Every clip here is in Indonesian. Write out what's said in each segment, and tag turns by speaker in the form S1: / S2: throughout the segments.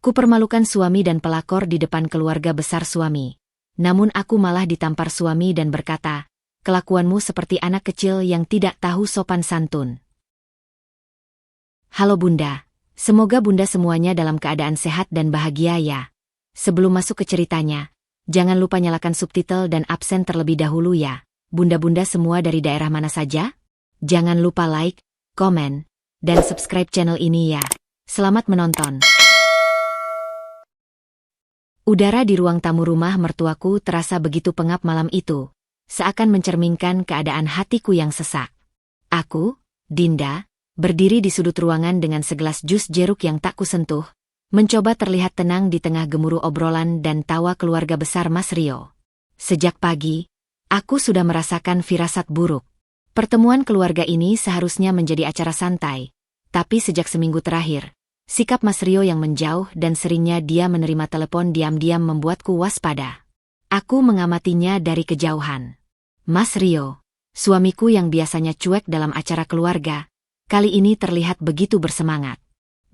S1: Kupermalukan suami dan pelakor di depan keluarga besar suami. Namun aku malah ditampar suami dan berkata, kelakuanmu seperti anak kecil yang tidak tahu sopan santun. Halo Bunda, semoga Bunda semuanya dalam keadaan sehat dan bahagia ya. Sebelum masuk ke ceritanya, jangan lupa nyalakan subtitle dan absen terlebih dahulu ya. Bunda-bunda semua dari daerah mana saja? Jangan lupa like, komen, dan subscribe channel ini ya. Selamat menonton. Udara di ruang tamu rumah mertuaku terasa begitu pengap malam itu, seakan mencerminkan keadaan hatiku yang sesak. Aku, Dinda, berdiri di sudut ruangan dengan segelas jus jeruk yang tak kusentuh, mencoba terlihat tenang di tengah gemuruh obrolan dan tawa keluarga besar Mas Rio. Sejak pagi, aku sudah merasakan firasat buruk. Pertemuan keluarga ini seharusnya menjadi acara santai, tapi sejak seminggu terakhir, sikap Mas Rio yang menjauh dan seringnya dia menerima telepon diam-diam membuatku waspada. Aku mengamatinya dari kejauhan. Mas Rio, suamiku yang biasanya cuek dalam acara keluarga, kali ini terlihat begitu bersemangat.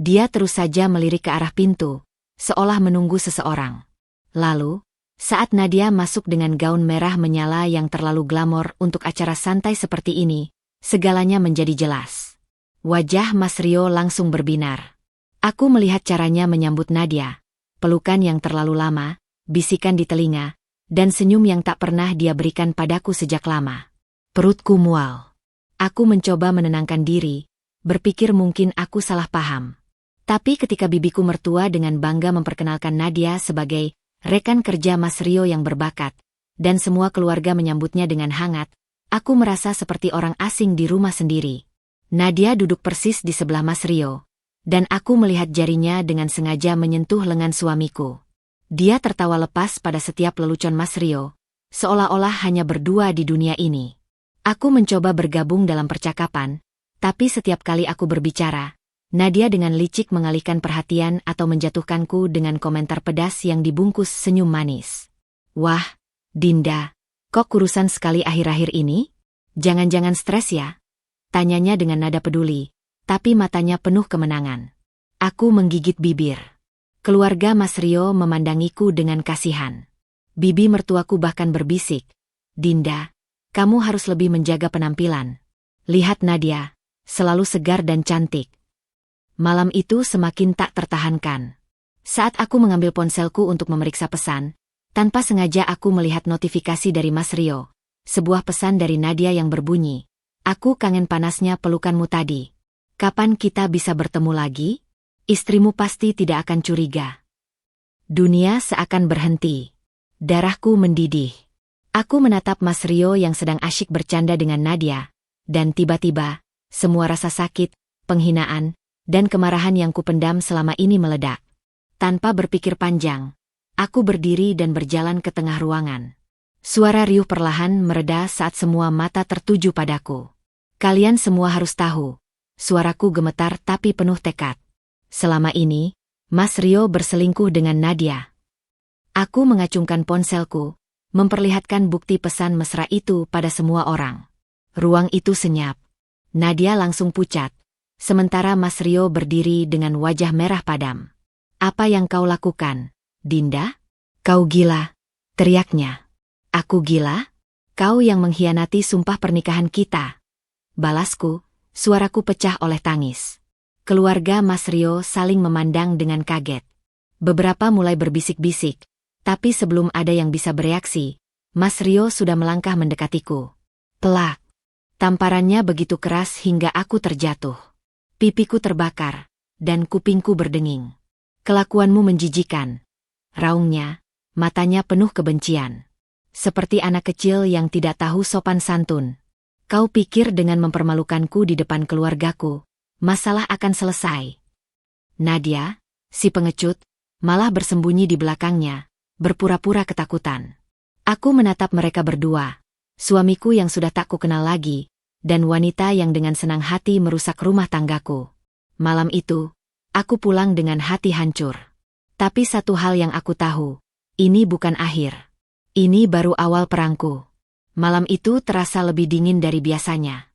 S1: Dia terus saja melirik ke arah pintu, seolah menunggu seseorang. Lalu, saat Nadia masuk dengan gaun merah menyala yang terlalu glamor untuk acara santai seperti ini, segalanya menjadi jelas. Wajah Mas Rio langsung berbinar. Aku melihat caranya menyambut Nadia, pelukan yang terlalu lama, bisikan di telinga, dan senyum yang tak pernah dia berikan padaku sejak lama. Perutku mual. Aku mencoba menenangkan diri, berpikir mungkin aku salah paham. Tapi ketika bibiku mertua dengan bangga memperkenalkan Nadia sebagai rekan kerja Mas Rio yang berbakat, dan semua keluarga menyambutnya dengan hangat, aku merasa seperti orang asing di rumah sendiri. Nadia duduk persis di sebelah Mas Rio, dan aku melihat jarinya dengan sengaja menyentuh lengan suamiku. Dia tertawa lepas pada setiap lelucon Mas Rio, seolah-olah hanya berdua di dunia ini. Aku mencoba bergabung dalam percakapan, tapi setiap kali aku berbicara, Nadia dengan licik mengalihkan perhatian atau menjatuhkanku dengan komentar pedas yang dibungkus senyum manis. Wah, Dinda, kok kurusan sekali akhir-akhir ini? Jangan-jangan stres ya? Tanyanya dengan nada peduli, tapi matanya penuh kemenangan. Aku menggigit bibir. Keluarga Mas Rio memandangiku dengan kasihan. Bibi mertuaku bahkan berbisik, Dinda, kamu harus lebih menjaga penampilan. Lihat Nadia, selalu segar dan cantik. Malam itu semakin tak tertahankan. Saat aku mengambil ponselku untuk memeriksa pesan, tanpa sengaja aku melihat notifikasi dari Mas Rio. Sebuah pesan dari Nadia yang berbunyi, aku kangen panasnya pelukanmu tadi. Kapan kita bisa bertemu lagi? Istrimu pasti tidak akan curiga. Dunia seakan berhenti. Darahku mendidih. Aku menatap Mas Rio yang sedang asyik bercanda dengan Nadia, dan tiba-tiba, semua rasa sakit, penghinaan, dan kemarahan yang kupendam selama ini meledak. Tanpa berpikir panjang, aku berdiri dan berjalan ke tengah ruangan. Suara riuh perlahan mereda saat semua mata tertuju padaku. Kalian semua harus tahu. Suaraku gemetar tapi penuh tekad. Selama ini, Mas Rio berselingkuh dengan Nadia. Aku mengacungkan ponselku, memperlihatkan bukti pesan mesra itu pada semua orang. Ruang itu senyap. Nadia langsung pucat, sementara Mas Rio berdiri dengan wajah merah padam. Apa yang kau lakukan, Dinda? Kau gila, teriaknya. Aku gila? Kau yang mengkhianati sumpah pernikahan kita. Balasku. Suaraku pecah oleh tangis. Keluarga Mas Rio saling memandang dengan kaget. Beberapa mulai berbisik-bisik, tapi sebelum ada yang bisa bereaksi, Mas Rio sudah melangkah mendekatiku. Telak. Tamparannya begitu keras hingga aku terjatuh. Pipiku terbakar, dan kupingku berdenging. Kelakuanmu menjijikan. Raungnya, matanya penuh kebencian. Seperti anak kecil yang tidak tahu sopan santun. Kau pikir dengan mempermalukanku di depan keluargaku, masalah akan selesai. Nadia, si pengecut, malah bersembunyi di belakangnya, berpura-pura ketakutan. Aku menatap mereka berdua, suamiku yang sudah tak kukenal lagi, dan wanita yang dengan senang hati merusak rumah tanggaku. Malam itu, aku pulang dengan hati hancur. Tapi satu hal yang aku tahu, ini bukan akhir. Ini baru awal perangku. Malam itu terasa lebih dingin dari biasanya.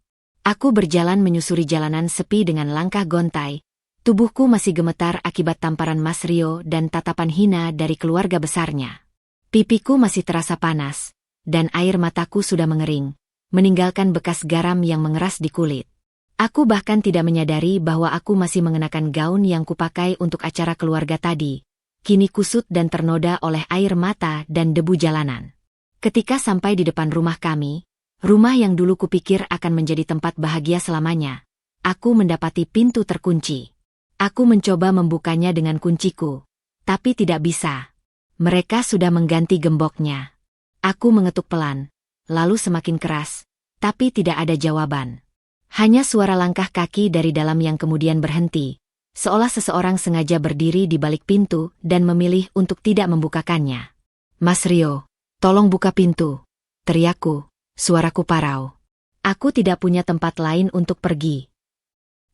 S1: Aku berjalan menyusuri jalanan sepi dengan langkah gontai, Tubuhku masih gemetar akibat tamparan Mas Rio dan tatapan hina dari keluarga besarnya. Pipiku masih terasa panas, dan air mataku sudah mengering, meninggalkan bekas garam yang mengeras di kulit. Aku bahkan tidak menyadari bahwa aku masih mengenakan gaun yang kupakai untuk acara keluarga tadi, kini kusut dan ternoda oleh air mata dan debu jalanan. Ketika sampai di depan rumah kami, rumah yang dulu kupikir akan menjadi tempat bahagia selamanya, aku mendapati pintu terkunci. Aku mencoba membukanya dengan kunciku, tapi tidak bisa. Mereka sudah mengganti gemboknya. Aku mengetuk pelan, lalu semakin keras, tapi tidak ada jawaban. Hanya suara langkah kaki dari dalam yang kemudian berhenti, seolah seseorang sengaja berdiri di balik pintu dan memilih untuk tidak membukakannya. "Mas Rio, tolong buka pintu," teriakku, suaraku parau. Aku tidak punya tempat lain untuk pergi.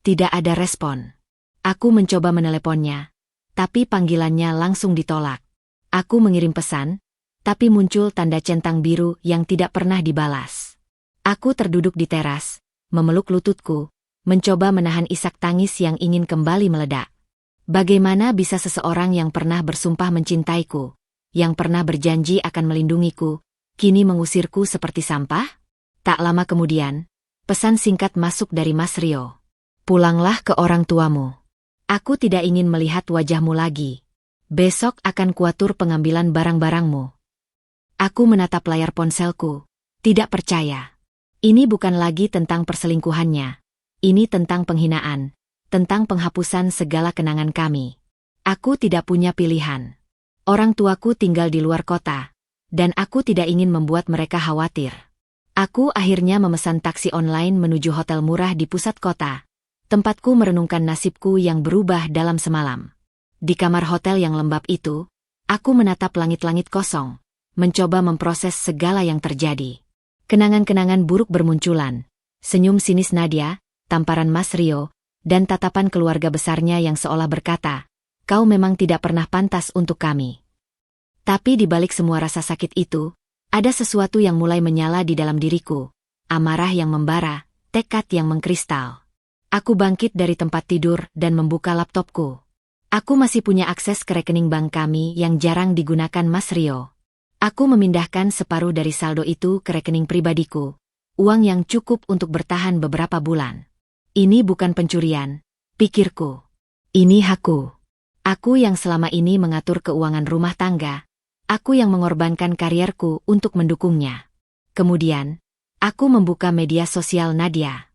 S1: Tidak ada respon. Aku mencoba meneleponnya, tapi panggilannya langsung ditolak. Aku mengirim pesan, tapi muncul tanda centang biru yang tidak pernah dibalas. Aku terduduk di teras, memeluk lututku, mencoba menahan isak tangis yang ingin kembali meledak. Bagaimana bisa seseorang yang pernah bersumpah mencintaiku, yang pernah berjanji akan melindungiku, kini mengusirku seperti sampah? Tak lama kemudian, pesan singkat masuk dari Mas Rio. "Pulanglah ke orang tuamu. Aku tidak ingin melihat wajahmu lagi. Besok akan kuatur pengambilan barang-barangmu." Aku menatap layar ponselku, tidak percaya. Ini bukan lagi tentang perselingkuhannya. Ini tentang penghinaan, tentang penghapusan segala kenangan kami. Aku tidak punya pilihan. Orang tuaku tinggal di luar kota, dan aku tidak ingin membuat mereka khawatir. Aku akhirnya memesan taksi online menuju hotel murah di pusat kota. Tempatku merenungkan nasibku yang berubah dalam semalam. Di kamar hotel yang lembab itu, aku menatap langit-langit kosong, mencoba memproses segala yang terjadi. Kenangan-kenangan buruk bermunculan, senyum sinis Nadia, tamparan Mas Rio, dan tatapan keluarga besarnya yang seolah berkata, "Kau memang tidak pernah pantas untuk kami." Tapi di balik semua rasa sakit itu, ada sesuatu yang mulai menyala di dalam diriku, amarah yang membara, tekad yang mengkristal. Aku bangkit dari tempat tidur dan membuka laptopku. Aku masih punya akses ke rekening bank kami yang jarang digunakan Mas Rio. Aku memindahkan separuh dari saldo itu ke rekening pribadiku, uang yang cukup untuk bertahan beberapa bulan. Ini bukan pencurian, pikirku. Ini hakku. Aku yang selama ini mengatur keuangan rumah tangga, aku yang mengorbankan karierku untuk mendukungnya. Kemudian, aku membuka media sosial Nadia.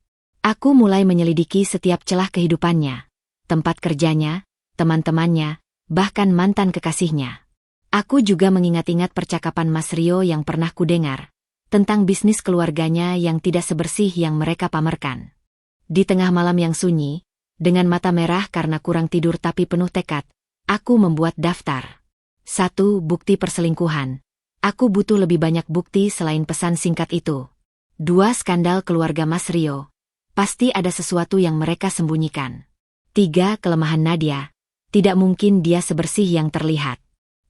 S1: Aku mulai menyelidiki setiap celah kehidupannya, tempat kerjanya, teman-temannya, bahkan mantan kekasihnya. Aku juga mengingat-ingat percakapan Mas Rio yang pernah kudengar, tentang bisnis keluarganya yang tidak sebersih yang mereka pamerkan. Di tengah malam yang sunyi, dengan mata merah karena kurang tidur tapi penuh tekad, aku membuat daftar. 1. Bukti perselingkuhan. Aku butuh lebih banyak bukti selain pesan singkat itu. 2. Skandal keluarga Mas Rio. Pasti ada sesuatu yang mereka sembunyikan. 3. Kelemahan Nadia. Tidak mungkin dia sebersih yang terlihat.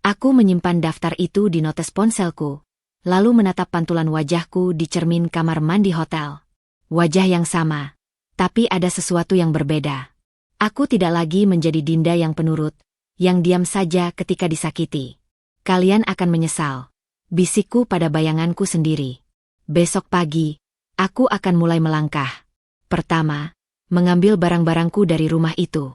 S1: Aku menyimpan daftar itu di notes ponselku, lalu menatap pantulan wajahku di cermin kamar mandi hotel. Wajah yang sama, tapi ada sesuatu yang berbeda. Aku tidak lagi menjadi Dinda yang penurut, yang diam saja ketika disakiti. "Kalian akan menyesal," bisikku pada bayanganku sendiri. Besok pagi, aku akan mulai melangkah. Pertama, mengambil barang-barangku dari rumah itu.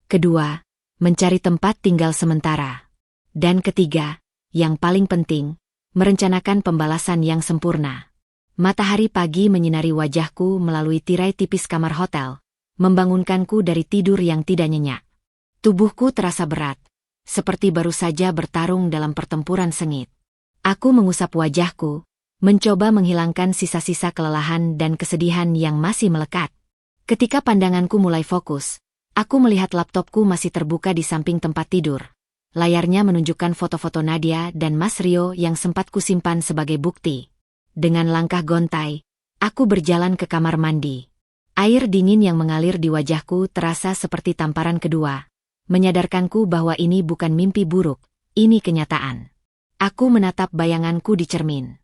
S1: Kedua, mencari tempat tinggal sementara. Dan ketiga, yang paling penting, merencanakan pembalasan yang sempurna. Matahari pagi menyinari wajahku melalui tirai tipis kamar hotel, membangunkanku dari tidur yang tidak nyenyak. Tubuhku terasa berat, seperti baru saja bertarung dalam pertempuran sengit. Aku mengusap wajahku, mencoba menghilangkan sisa-sisa kelelahan dan kesedihan yang masih melekat. Ketika pandanganku mulai fokus, aku melihat laptopku masih terbuka di samping tempat tidur. Layarnya menunjukkan foto-foto Nadia dan Mas Rio yang sempat kusimpan sebagai bukti. Dengan langkah gontai, aku berjalan ke kamar mandi. Air dingin yang mengalir di wajahku terasa seperti tamparan kedua, menyadarkanku bahwa ini bukan mimpi buruk, ini kenyataan. Aku menatap bayanganku di cermin.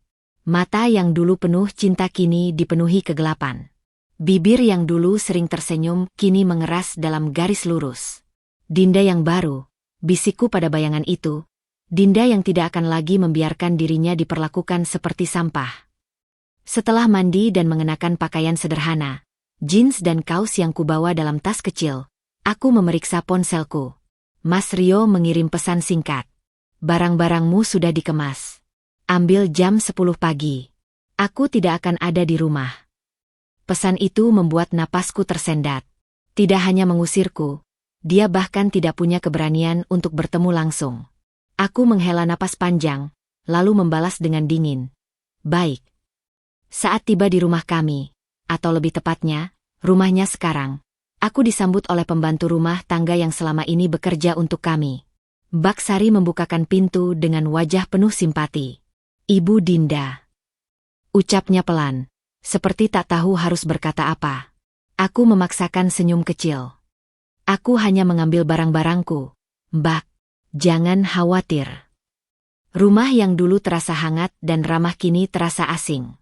S1: Mata yang dulu penuh cinta kini dipenuhi kegelapan. Bibir yang dulu sering tersenyum kini mengeras dalam garis lurus. Dinda yang baru, bisikku pada bayangan itu. Dinda yang tidak akan lagi membiarkan dirinya diperlakukan seperti sampah. Setelah mandi dan mengenakan pakaian sederhana, jeans dan kaos yang kubawa dalam tas kecil, aku memeriksa ponselku. Mas Rio mengirim pesan singkat. Barang-barangmu sudah dikemas. Ambil jam 10 pagi. Aku tidak akan ada di rumah. Pesan itu membuat napasku tersendat. Tidak hanya mengusirku, dia bahkan tidak punya keberanian untuk bertemu langsung. Aku menghela napas panjang, lalu membalas dengan dingin. Baik. Saat tiba di rumah kami, atau lebih tepatnya, rumahnya sekarang, aku disambut oleh pembantu rumah tangga yang selama ini bekerja untuk kami. Mbak Sari membukakan pintu dengan wajah penuh simpati. Ibu Dinda. Ucapnya pelan. Seperti tak tahu harus berkata apa. Aku memaksakan senyum kecil. Aku hanya mengambil barang-barangku. Mbak, jangan khawatir. Rumah yang dulu terasa hangat dan ramah kini terasa asing.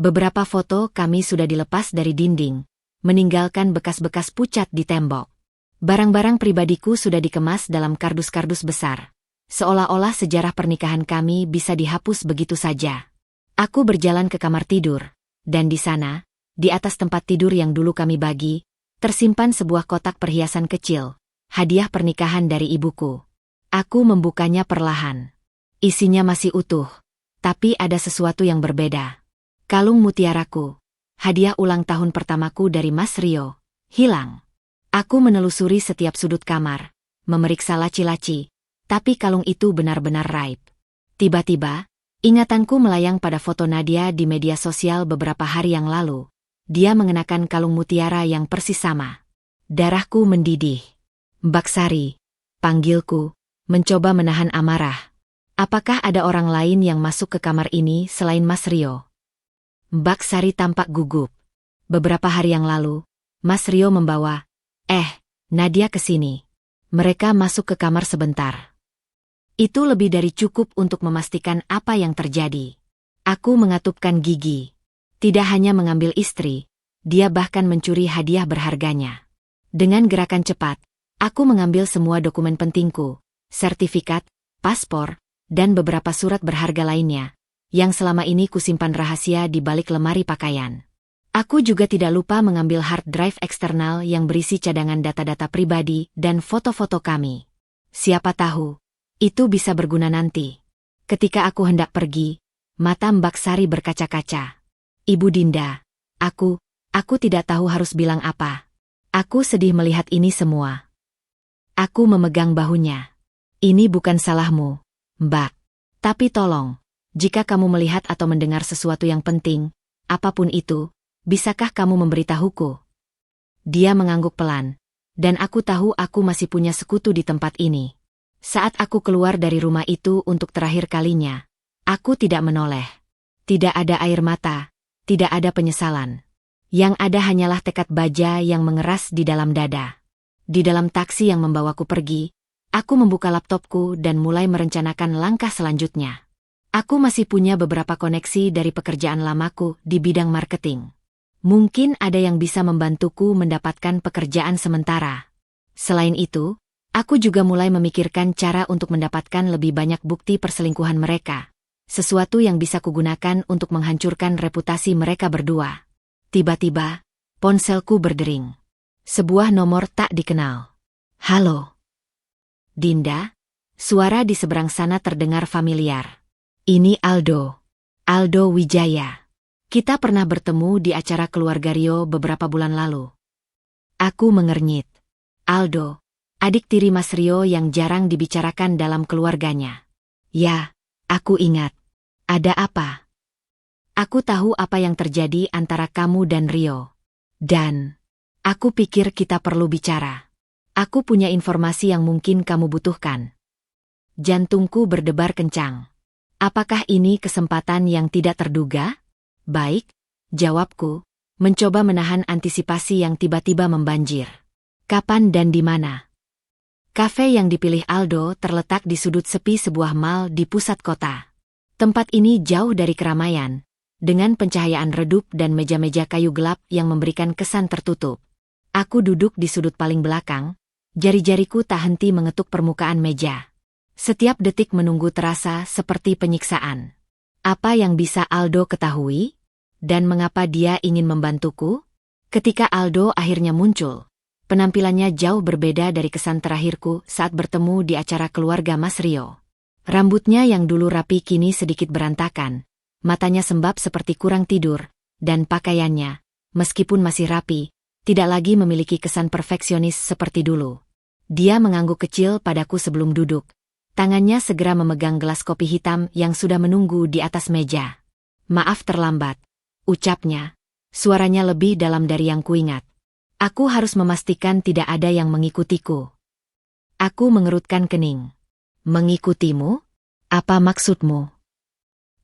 S1: Beberapa foto kami sudah dilepas dari dinding, meninggalkan bekas-bekas pucat di tembok. Barang-barang pribadiku sudah dikemas dalam kardus-kardus besar. Seolah-olah sejarah pernikahan kami bisa dihapus begitu saja. Aku berjalan ke kamar tidur. Dan di sana, di atas tempat tidur yang dulu kami bagi, tersimpan sebuah kotak perhiasan kecil, hadiah pernikahan dari ibuku. Aku membukanya perlahan. Isinya masih utuh, tapi ada sesuatu yang berbeda. Kalung mutiaraku, hadiah ulang tahun pertamaku dari Mas Rio, hilang. Aku menelusuri setiap sudut kamar, memeriksa laci-laci, tapi kalung itu benar-benar raib. Tiba-tiba, ingatanku melayang pada foto Nadia di media sosial beberapa hari yang lalu. Dia mengenakan kalung mutiara yang persis sama. Darahku mendidih. Mbak Sari, panggilku, mencoba menahan amarah. Apakah ada orang lain yang masuk ke kamar ini selain Mas Rio? Mbak Sari tampak gugup. Beberapa hari yang lalu, Mas Rio membawa, Nadia ke sini. Mereka masuk ke kamar sebentar. Itu lebih dari cukup untuk memastikan apa yang terjadi. Aku mengatupkan gigi. Tidak hanya mengambil istri, dia bahkan mencuri hadiah berharganya. Dengan gerakan cepat, aku mengambil semua dokumen pentingku, sertifikat, paspor, dan beberapa surat berharga lainnya, yang selama ini kusimpan rahasia di balik lemari pakaian. Aku juga tidak lupa mengambil hard drive eksternal yang berisi cadangan data-data pribadi dan foto-foto kami. Siapa tahu, itu bisa berguna nanti. Ketika aku hendak pergi, mata Mbak Sari berkaca-kaca. Ibu Dinda, aku tidak tahu harus bilang apa. Aku sedih melihat ini semua. Aku memegang bahunya. Ini bukan salahmu, Mbak. Tapi tolong, jika kamu melihat atau mendengar sesuatu yang penting, apapun itu, bisakah kamu memberitahuku? Dia mengangguk pelan, dan aku tahu aku masih punya sekutu di tempat ini. Saat aku keluar dari rumah itu untuk terakhir kalinya, aku tidak menoleh. Tidak ada air mata, tidak ada penyesalan. Yang ada hanyalah tekad baja yang mengeras di dalam dada. Di dalam taksi yang membawaku pergi, aku membuka laptopku dan mulai merencanakan langkah selanjutnya. Aku masih punya beberapa koneksi dari pekerjaan lamaku di bidang marketing. Mungkin ada yang bisa membantuku mendapatkan pekerjaan sementara. Selain itu, aku juga mulai memikirkan cara untuk mendapatkan lebih banyak bukti perselingkuhan mereka. Sesuatu yang bisa kugunakan untuk menghancurkan reputasi mereka berdua. Tiba-tiba, ponselku berdering. Sebuah nomor tak dikenal. Halo. Dinda, suara di seberang sana terdengar familiar. Ini Aldo. Aldo Wijaya. Kita pernah bertemu di acara keluarga Rio beberapa bulan lalu. Aku mengernyit. Aldo, adik tiri Mas Rio yang jarang dibicarakan dalam keluarganya. Ya, aku ingat. Ada apa? Aku tahu apa yang terjadi antara kamu dan Rio. Dan aku pikir kita perlu bicara. Aku punya informasi yang mungkin kamu butuhkan. Jantungku berdebar kencang. Apakah ini kesempatan yang tidak terduga? Baik, jawabku, mencoba menahan antisipasi yang tiba-tiba membanjir. Kapan dan di mana? Kafe yang dipilih Aldo terletak di sudut sepi sebuah mal di pusat kota. Tempat ini jauh dari keramaian, dengan pencahayaan redup dan meja-meja kayu gelap yang memberikan kesan tertutup. Aku duduk di sudut paling belakang, jari-jariku tak henti mengetuk permukaan meja. Setiap detik menunggu terasa seperti penyiksaan. Apa yang bisa Aldo ketahui? Dan mengapa dia ingin membantuku? Ketika Aldo akhirnya muncul, penampilannya jauh berbeda dari kesan terakhirku saat bertemu di acara keluarga Mas Rio. Rambutnya yang dulu rapi kini sedikit berantakan, matanya sembab seperti kurang tidur, dan pakaiannya, meskipun masih rapi, tidak lagi memiliki kesan perfeksionis seperti dulu. Dia mengangguk kecil padaku sebelum duduk. Tangannya segera memegang gelas kopi hitam yang sudah menunggu di atas meja. "Maaf terlambat," ucapnya. Suaranya lebih dalam dari yang kuingat. "Aku harus memastikan tidak ada yang mengikutiku." Aku mengerutkan kening. "Mengikutimu? Apa maksudmu?"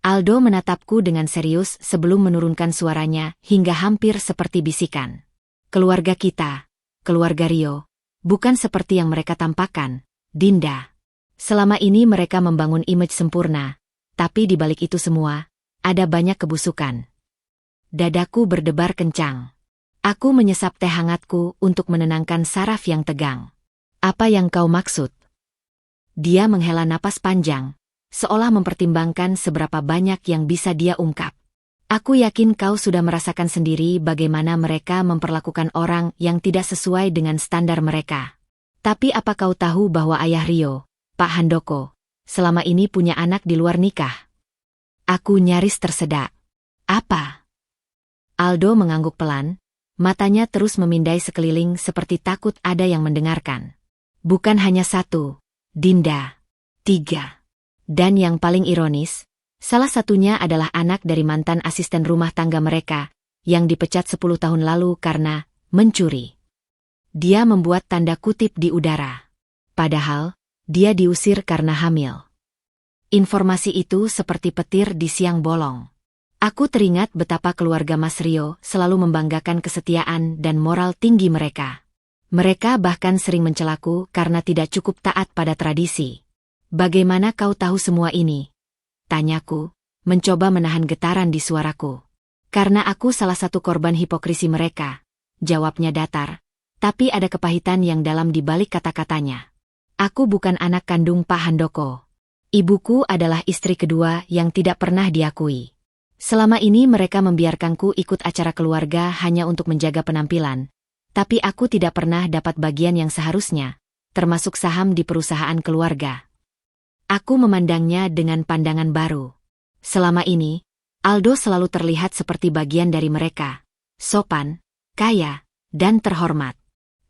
S1: Aldo menatapku dengan serius sebelum menurunkan suaranya hingga hampir seperti bisikan. "Keluarga kita, keluarga Rio, bukan seperti yang mereka tampakkan, Dinda. Selama ini mereka membangun image sempurna, tapi di balik itu semua, ada banyak kebusukan." Dadaku berdebar kencang. Aku menyesap teh hangatku untuk menenangkan saraf yang tegang. "Apa yang kau maksud?" Dia menghela napas panjang, seolah mempertimbangkan seberapa banyak yang bisa dia ungkap. "Aku yakin kau sudah merasakan sendiri bagaimana mereka memperlakukan orang yang tidak sesuai dengan standar mereka. Tapi apa kau tahu bahwa ayah Rio, Pak Handoko, selama ini punya anak di luar nikah?" Aku nyaris tersedak. "Apa?" Aldo mengangguk pelan, matanya terus memindai sekeliling seperti takut ada yang mendengarkan. "Bukan hanya satu, Dinda. 3. Dan yang paling ironis, salah satunya adalah anak dari mantan asisten rumah tangga mereka, yang dipecat 10 tahun lalu karena mencuri." Dia membuat tanda kutip di udara. Padahal, dia diusir karena hamil. Informasi itu seperti petir di siang bolong. Aku teringat betapa keluarga Mas Rio selalu membanggakan kesetiaan dan moral tinggi mereka. Mereka bahkan sering mencelaku karena tidak cukup taat pada tradisi. "Bagaimana kau tahu semua ini?" tanyaku, mencoba menahan getaran di suaraku. "Karena aku salah satu korban hipokrisi mereka," jawabnya datar, tapi ada kepahitan yang dalam di balik kata-katanya. "Aku bukan anak kandung Pak Handoko. Ibuku adalah istri kedua yang tidak pernah diakui. Selama ini mereka membiarkanku ikut acara keluarga hanya untuk menjaga penampilan, tapi aku tidak pernah dapat bagian yang seharusnya, termasuk saham di perusahaan keluarga." Aku memandangnya dengan pandangan baru. Selama ini, Aldo selalu terlihat seperti bagian dari mereka, sopan, kaya, dan terhormat.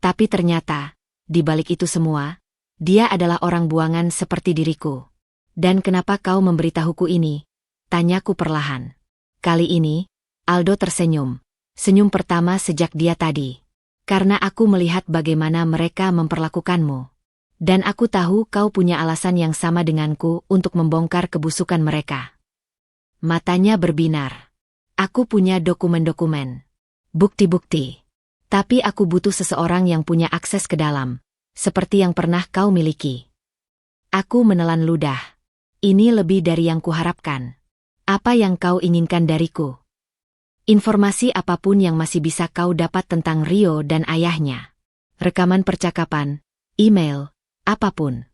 S1: Tapi ternyata, di balik itu semua, dia adalah orang buangan seperti diriku. "Dan kenapa kau memberitahuku ini?" tanyaku perlahan. Kali ini, Aldo tersenyum. Senyum pertama sejak dia tadi. "Karena aku melihat bagaimana mereka memperlakukanmu. Dan aku tahu kau punya alasan yang sama denganku untuk membongkar kebusukan mereka." Matanya berbinar. "Aku punya dokumen-dokumen. Bukti-bukti. Tapi aku butuh seseorang yang punya akses ke dalam, seperti yang pernah kau miliki." Aku menelan ludah. "Ini lebih dari yang kuharapkan. Apa yang kau inginkan dariku?" "Informasi apapun yang masih bisa kau dapat tentang Rio dan ayahnya. Rekaman percakapan, email, apapun."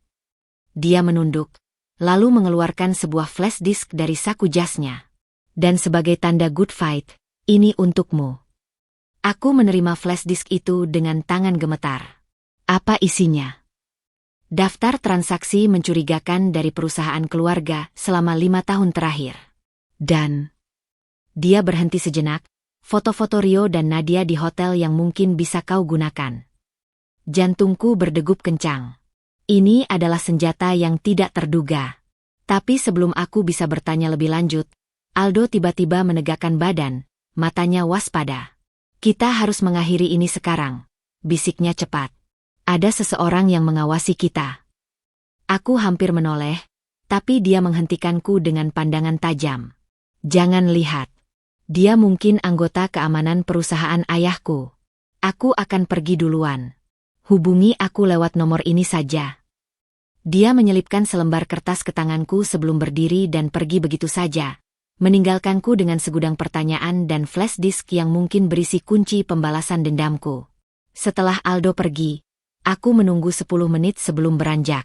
S1: Dia menunduk, lalu mengeluarkan sebuah flash disk dari saku jasnya. "Dan sebagai tanda good fight, ini untukmu." Aku menerima flash disk itu dengan tangan gemetar. Apa isinya? Daftar transaksi mencurigakan dari perusahaan keluarga selama 5 tahun terakhir. Dan dia berhenti sejenak, foto-foto Rio dan Nadia di hotel yang mungkin bisa kau gunakan. Jantungku berdegup kencang. Ini adalah senjata yang tidak terduga. Tapi sebelum aku bisa bertanya lebih lanjut, Aldo tiba-tiba menegakkan badan, matanya waspada. "Kita harus mengakhiri ini sekarang," bisiknya cepat. "Ada seseorang yang mengawasi kita." Aku hampir menoleh, tapi dia menghentikanku dengan pandangan tajam. "Jangan lihat. Dia mungkin anggota keamanan perusahaan ayahku. Aku akan pergi duluan. Hubungi aku lewat nomor ini saja." Dia menyelipkan selembar kertas ke tanganku sebelum berdiri dan pergi begitu saja, meninggalkanku dengan segudang pertanyaan dan flash disk yang mungkin berisi kunci pembalasan dendamku. Setelah Aldo pergi, aku menunggu 10 menit sebelum beranjak.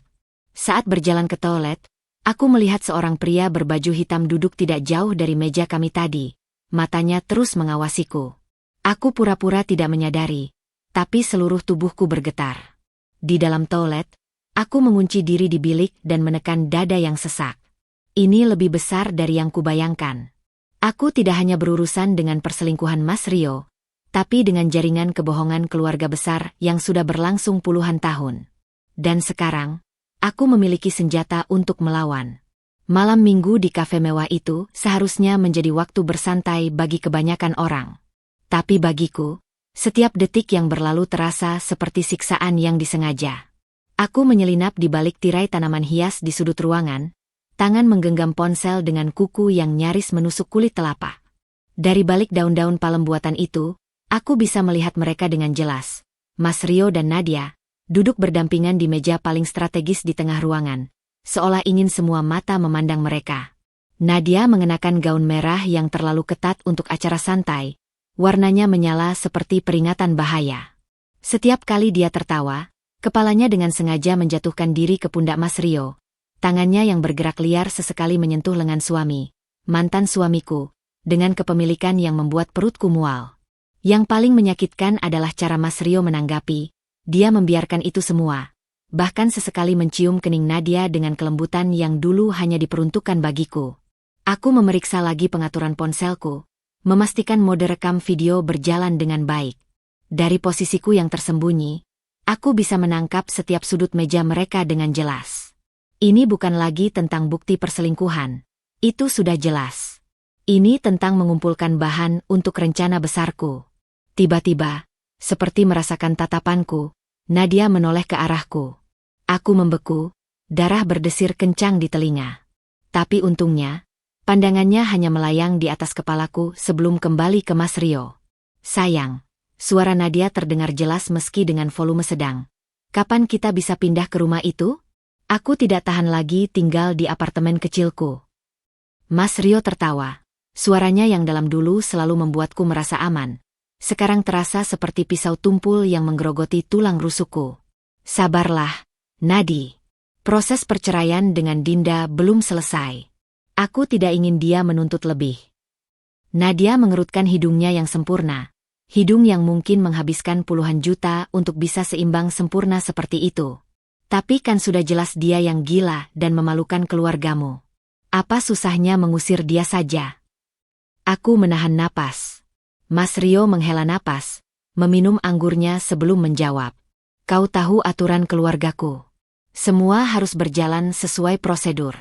S1: Saat berjalan ke toilet, aku melihat seorang pria berbaju hitam duduk tidak jauh dari meja kami tadi. Matanya terus mengawasiku. Aku pura-pura tidak menyadari, tapi seluruh tubuhku bergetar. Di dalam toilet, aku mengunci diri di bilik dan menekan dada yang sesak. Ini lebih besar dari yang kubayangkan. Aku tidak hanya berurusan dengan perselingkuhan Mas Rio, tapi dengan jaringan kebohongan keluarga besar yang sudah berlangsung puluhan tahun. Dan sekarang, aku memiliki senjata untuk melawan. Malam minggu di kafe mewah itu seharusnya menjadi waktu bersantai bagi kebanyakan orang. Tapi bagiku, setiap detik yang berlalu terasa seperti siksaan yang disengaja. Aku menyelinap di balik tirai tanaman hias di sudut ruangan, tangan menggenggam ponsel dengan kuku yang nyaris menusuk kulit telapak. Dari balik daun-daun palem buatan itu, aku bisa melihat mereka dengan jelas. Mas Rio dan Nadia duduk berdampingan di meja paling strategis di tengah ruangan, seolah ingin semua mata memandang mereka. Nadia mengenakan gaun merah yang terlalu ketat untuk acara santai, warnanya menyala seperti peringatan bahaya. Setiap kali dia tertawa, kepalanya dengan sengaja menjatuhkan diri ke pundak Mas Rio. Tangannya yang bergerak liar sesekali menyentuh lengan suami, mantan suamiku, dengan kepemilikan yang membuat perutku mual. Yang paling menyakitkan adalah cara Mas Rio menanggapi. Dia membiarkan itu semua. Bahkan sesekali mencium kening Nadia dengan kelembutan yang dulu hanya diperuntukkan bagiku. Aku memeriksa lagi pengaturan ponselku, memastikan mode rekam video berjalan dengan baik. Dari posisiku yang tersembunyi, aku bisa menangkap setiap sudut meja mereka dengan jelas. Ini bukan lagi tentang bukti perselingkuhan. Itu sudah jelas. Ini tentang mengumpulkan bahan untuk rencana besarku. Tiba-tiba, seperti merasakan tatapanku, Nadia menoleh ke arahku. Aku membeku, darah berdesir kencang di telinga. Tapi untungnya, pandangannya hanya melayang di atas kepalaku sebelum kembali ke Mas Rio. Sayang, suara Nadia terdengar jelas meski dengan volume sedang. Kapan kita bisa pindah ke rumah itu? Aku tidak tahan lagi tinggal di apartemen kecilku. Mas Rio tertawa. Suaranya yang dalam dulu selalu membuatku merasa aman. Sekarang terasa seperti pisau tumpul yang menggerogoti tulang rusukku. Sabarlah, Nadi. Proses perceraian dengan Dinda belum selesai. Aku tidak ingin dia menuntut lebih. Nadia mengerutkan hidungnya yang sempurna. Hidung yang mungkin menghabiskan puluhan juta untuk bisa seimbang sempurna seperti itu. Tapi kan sudah jelas dia yang gila dan memalukan keluargamu. Apa susahnya mengusir dia saja? Aku menahan napas. Mas Rio menghela napas, meminum anggurnya sebelum menjawab. Kau tahu aturan keluargaku. Semua harus berjalan sesuai prosedur.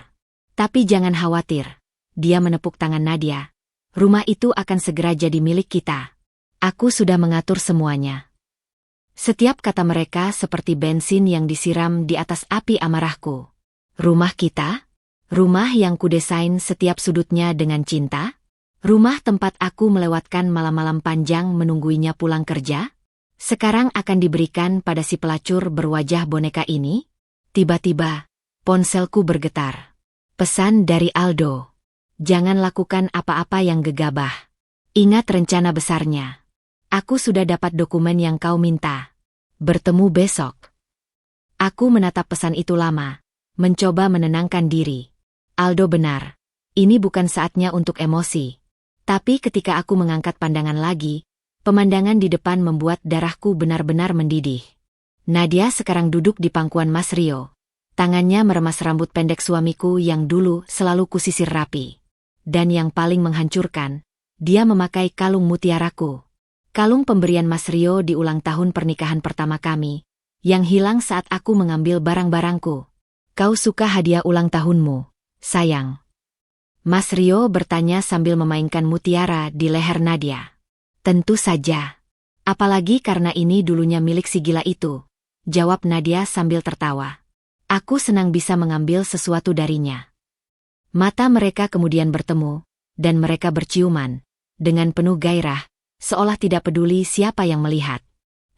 S1: Tapi jangan khawatir. Dia menepuk tangan Nadia. Rumah itu akan segera jadi milik kita. Aku sudah mengatur semuanya. Setiap kata mereka seperti bensin yang disiram di atas api amarahku. Rumah kita? Rumah yang kudesain setiap sudutnya dengan cinta? Rumah tempat aku melewatkan malam-malam panjang menungguinya pulang kerja? Sekarang akan diberikan pada si pelacur berwajah boneka ini? Tiba-tiba, ponselku bergetar. Pesan dari Aldo. Jangan lakukan apa-apa yang gegabah. Ingat rencana besarnya. Aku sudah dapat dokumen yang kau minta. Bertemu besok. Aku menatap pesan itu lama, mencoba menenangkan diri. Aldo benar. Ini bukan saatnya untuk emosi. Tapi ketika aku mengangkat pandangan lagi, pemandangan di depan membuat darahku benar-benar mendidih. Nadia sekarang duduk di pangkuan Mas Rio. Tangannya meremas rambut pendek suamiku yang dulu selalu kusisir rapi. Dan yang paling menghancurkan, dia memakai kalung mutiaraku. Kalung pemberian Mas Rio di ulang tahun pernikahan pertama kami, yang hilang saat aku mengambil barang-barangku. Kau suka hadiah ulang tahunmu, sayang? Mas Rio bertanya sambil memainkan mutiara di leher Nadia. Tentu saja. Apalagi karena ini dulunya milik si gila itu, jawab Nadia sambil tertawa. Aku senang bisa mengambil sesuatu darinya. Mata mereka kemudian bertemu, dan mereka berciuman, dengan penuh gairah, seolah tidak peduli siapa yang melihat.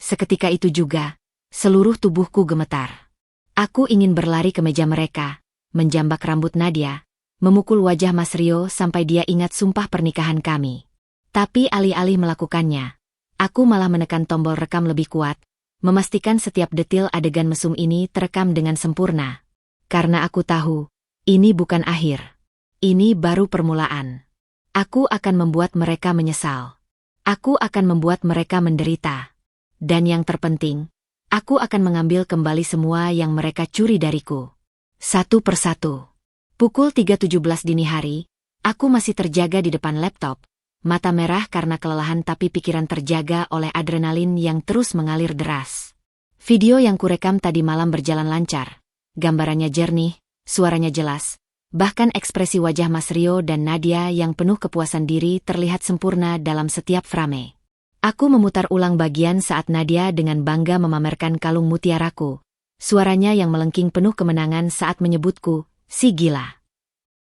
S1: Seketika itu juga, seluruh tubuhku gemetar. Aku ingin berlari ke meja mereka, menjambak rambut Nadia, memukul wajah Mas Rio sampai dia ingat sumpah pernikahan kami. Tapi alih-alih melakukannya, aku malah menekan tombol rekam lebih kuat, memastikan setiap detil adegan mesum ini terekam dengan sempurna. Karena aku tahu, ini bukan akhir. Ini baru permulaan. Aku akan membuat mereka menyesal. Aku akan membuat mereka menderita. Dan yang terpenting, aku akan mengambil kembali semua yang mereka curi dariku. Satu persatu. Pukul 3.17 dini hari, aku masih terjaga di depan laptop, mata merah karena kelelahan tapi pikiran terjaga oleh adrenalin yang terus mengalir deras. Video yang kurekam tadi malam berjalan lancar. Gambarannya jernih, suaranya jelas. Bahkan ekspresi wajah Mas Rio dan Nadia yang penuh kepuasan diri terlihat sempurna dalam setiap frame. Aku memutar ulang bagian saat Nadia dengan bangga memamerkan kalung mutiaraku. Suaranya yang melengking penuh kemenangan saat menyebutku, si gila.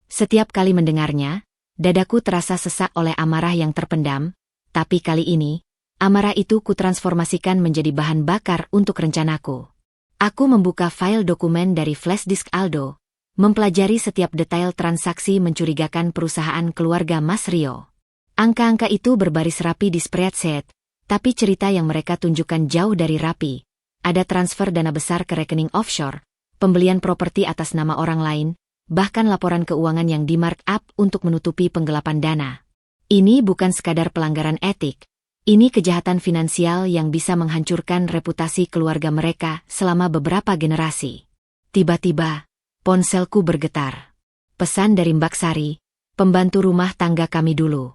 S1: Setiap kali mendengarnya, dadaku terasa sesak oleh amarah yang terpendam, tapi kali ini, amarah itu kutransformasikan menjadi bahan bakar untuk rencanaku. Aku membuka file dokumen dari flash disk Aldo, mempelajari setiap detail transaksi mencurigakan perusahaan keluarga Mas Rio. Angka-angka itu berbaris rapi di spreadsheet, tapi cerita yang mereka tunjukkan jauh dari rapi. Ada transfer dana besar ke rekening offshore, pembelian properti atas nama orang lain, bahkan laporan keuangan yang di-markup untuk menutupi penggelapan dana. Ini bukan sekadar pelanggaran etik, ini kejahatan finansial yang bisa menghancurkan reputasi keluarga mereka selama beberapa generasi. Tiba-tiba, ponselku bergetar. Pesan dari Mbak Sari, pembantu rumah tangga kami dulu.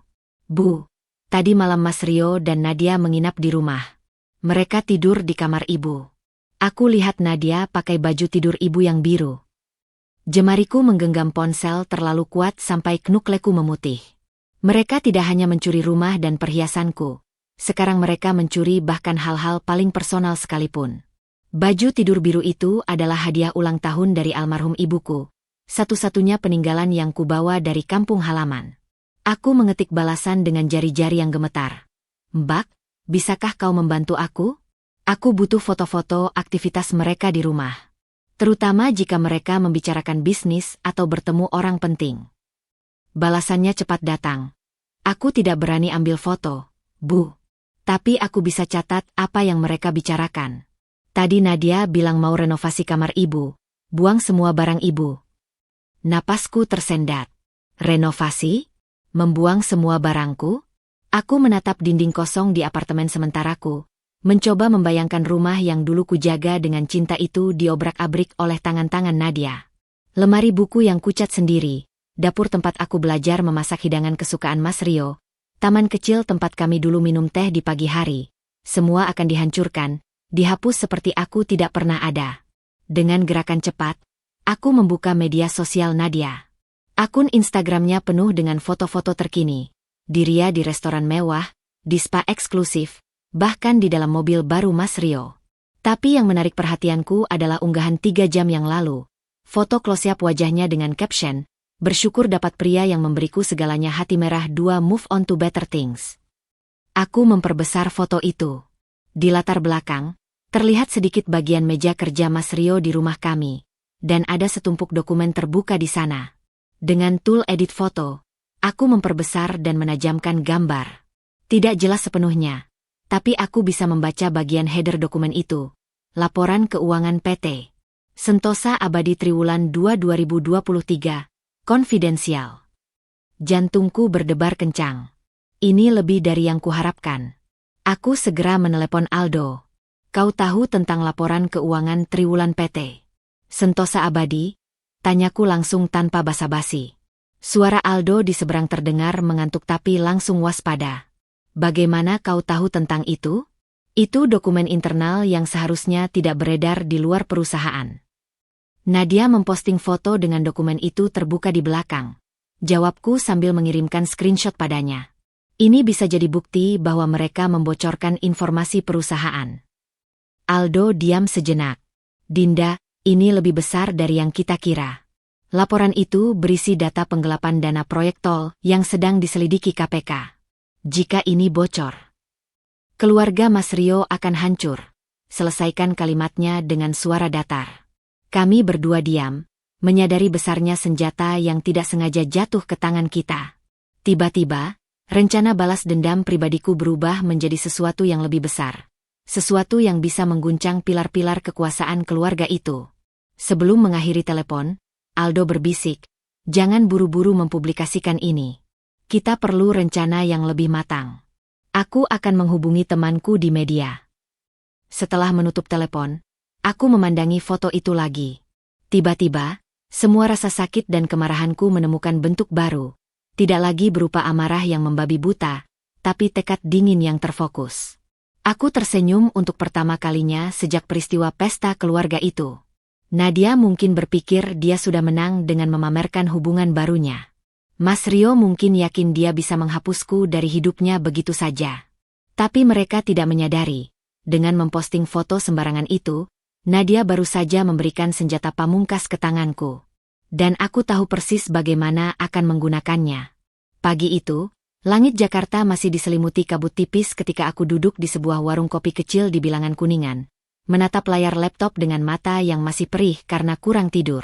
S1: Bu, tadi malam Mas Rio dan Nadia menginap di rumah. Mereka tidur di kamar ibu. Aku lihat Nadia pakai baju tidur ibu yang biru. Jemariku menggenggam ponsel terlalu kuat sampai knukleku memutih. Mereka tidak hanya mencuri rumah dan perhiasanku. Sekarang mereka mencuri bahkan hal-hal paling personal sekalipun. Baju tidur biru itu adalah hadiah ulang tahun dari almarhum ibuku, satu-satunya peninggalan yang kubawa dari kampung halaman. Aku mengetik balasan dengan jari-jari yang gemetar. Mbak, bisakah kau membantu aku? Aku butuh foto-foto aktivitas mereka di rumah. Terutama jika mereka membicarakan bisnis atau bertemu orang penting. Balasannya cepat datang. Aku tidak berani ambil foto, Bu. Tapi aku bisa catat apa yang mereka bicarakan. Tadi Nadia bilang mau renovasi kamar ibu, buang semua barang ibu. Napasku tersendat. Renovasi? Membuang semua barangku? Aku menatap dinding kosong di apartemen sementaraku, mencoba membayangkan rumah yang dulu kujaga dengan cinta itu diobrak-abrik oleh tangan-tangan Nadia. Lemari buku yang kucat sendiri, dapur tempat aku belajar memasak hidangan kesukaan Mas Rio, taman kecil tempat kami dulu minum teh di pagi hari, semua akan dihancurkan, dihapus seperti aku tidak pernah ada. Dengan gerakan cepat, aku membuka media sosial Nadia. Akun Instagramnya penuh dengan foto-foto terkini. Dirinya di restoran mewah, di spa eksklusif, bahkan di dalam mobil baru Mas Rio. Tapi yang menarik perhatianku adalah unggahan 3 jam yang lalu. Foto close-up wajahnya dengan caption, bersyukur dapat pria yang memberiku segalanya hati merah 2 move on to better things. Aku memperbesar foto itu. Di latar belakang, terlihat sedikit bagian meja kerja Mas Rio di rumah kami, dan ada setumpuk dokumen terbuka di sana. Dengan tool edit foto, aku memperbesar dan menajamkan gambar. Tidak jelas sepenuhnya, tapi aku bisa membaca bagian header dokumen itu. Laporan keuangan PT Sentosa Abadi Triwulan 2 2023, konfidensial. Jantungku berdebar kencang. Ini lebih dari yang kuharapkan. Aku segera menelepon Aldo. Kau tahu tentang laporan keuangan Triwulan PT Sentosa Abadi? Tanyaku langsung tanpa basa-basi. Suara Aldo di seberang terdengar mengantuk tapi langsung waspada. Bagaimana kau tahu tentang itu? Itu dokumen internal yang seharusnya tidak beredar di luar perusahaan. Nadia memposting foto dengan dokumen itu terbuka di belakang. Jawabku sambil mengirimkan screenshot padanya. Ini bisa jadi bukti bahwa mereka membocorkan informasi perusahaan. Aldo diam sejenak. Dinda, ini lebih besar dari yang kita kira. Laporan itu berisi data penggelapan dana proyek tol yang sedang diselidiki KPK. Jika ini bocor, keluarga Mas Rio akan hancur. Selesaikan kalimatnya dengan suara datar. Kami berdua diam, menyadari besarnya senjata yang tidak sengaja jatuh ke tangan kita. Tiba-tiba, rencana balas dendam pribadiku berubah menjadi sesuatu yang lebih besar. Sesuatu yang bisa mengguncang pilar-pilar kekuasaan keluarga itu. Sebelum mengakhiri telepon, Aldo berbisik, "Jangan buru-buru mempublikasikan ini. Kita perlu rencana yang lebih matang. Aku akan menghubungi temanku di media." Setelah menutup telepon, aku memandangi foto itu lagi. Tiba-tiba, semua rasa sakit dan kemarahanku menemukan bentuk baru. Tidak lagi berupa amarah yang membabi buta, tapi tekad dingin yang terfokus. Aku tersenyum untuk pertama kalinya sejak peristiwa pesta keluarga itu. Nadia mungkin berpikir dia sudah menang dengan memamerkan hubungan barunya. Mas Rio mungkin yakin dia bisa menghapusku dari hidupnya begitu saja. Tapi mereka tidak menyadari, dengan memposting foto sembarangan itu, Nadia baru saja memberikan senjata pamungkas ke tanganku. Dan aku tahu persis bagaimana akan menggunakannya. Pagi itu, langit Jakarta masih diselimuti kabut tipis ketika aku duduk di sebuah warung kopi kecil di bilangan Kuningan, menatap layar laptop dengan mata yang masih perih karena kurang tidur.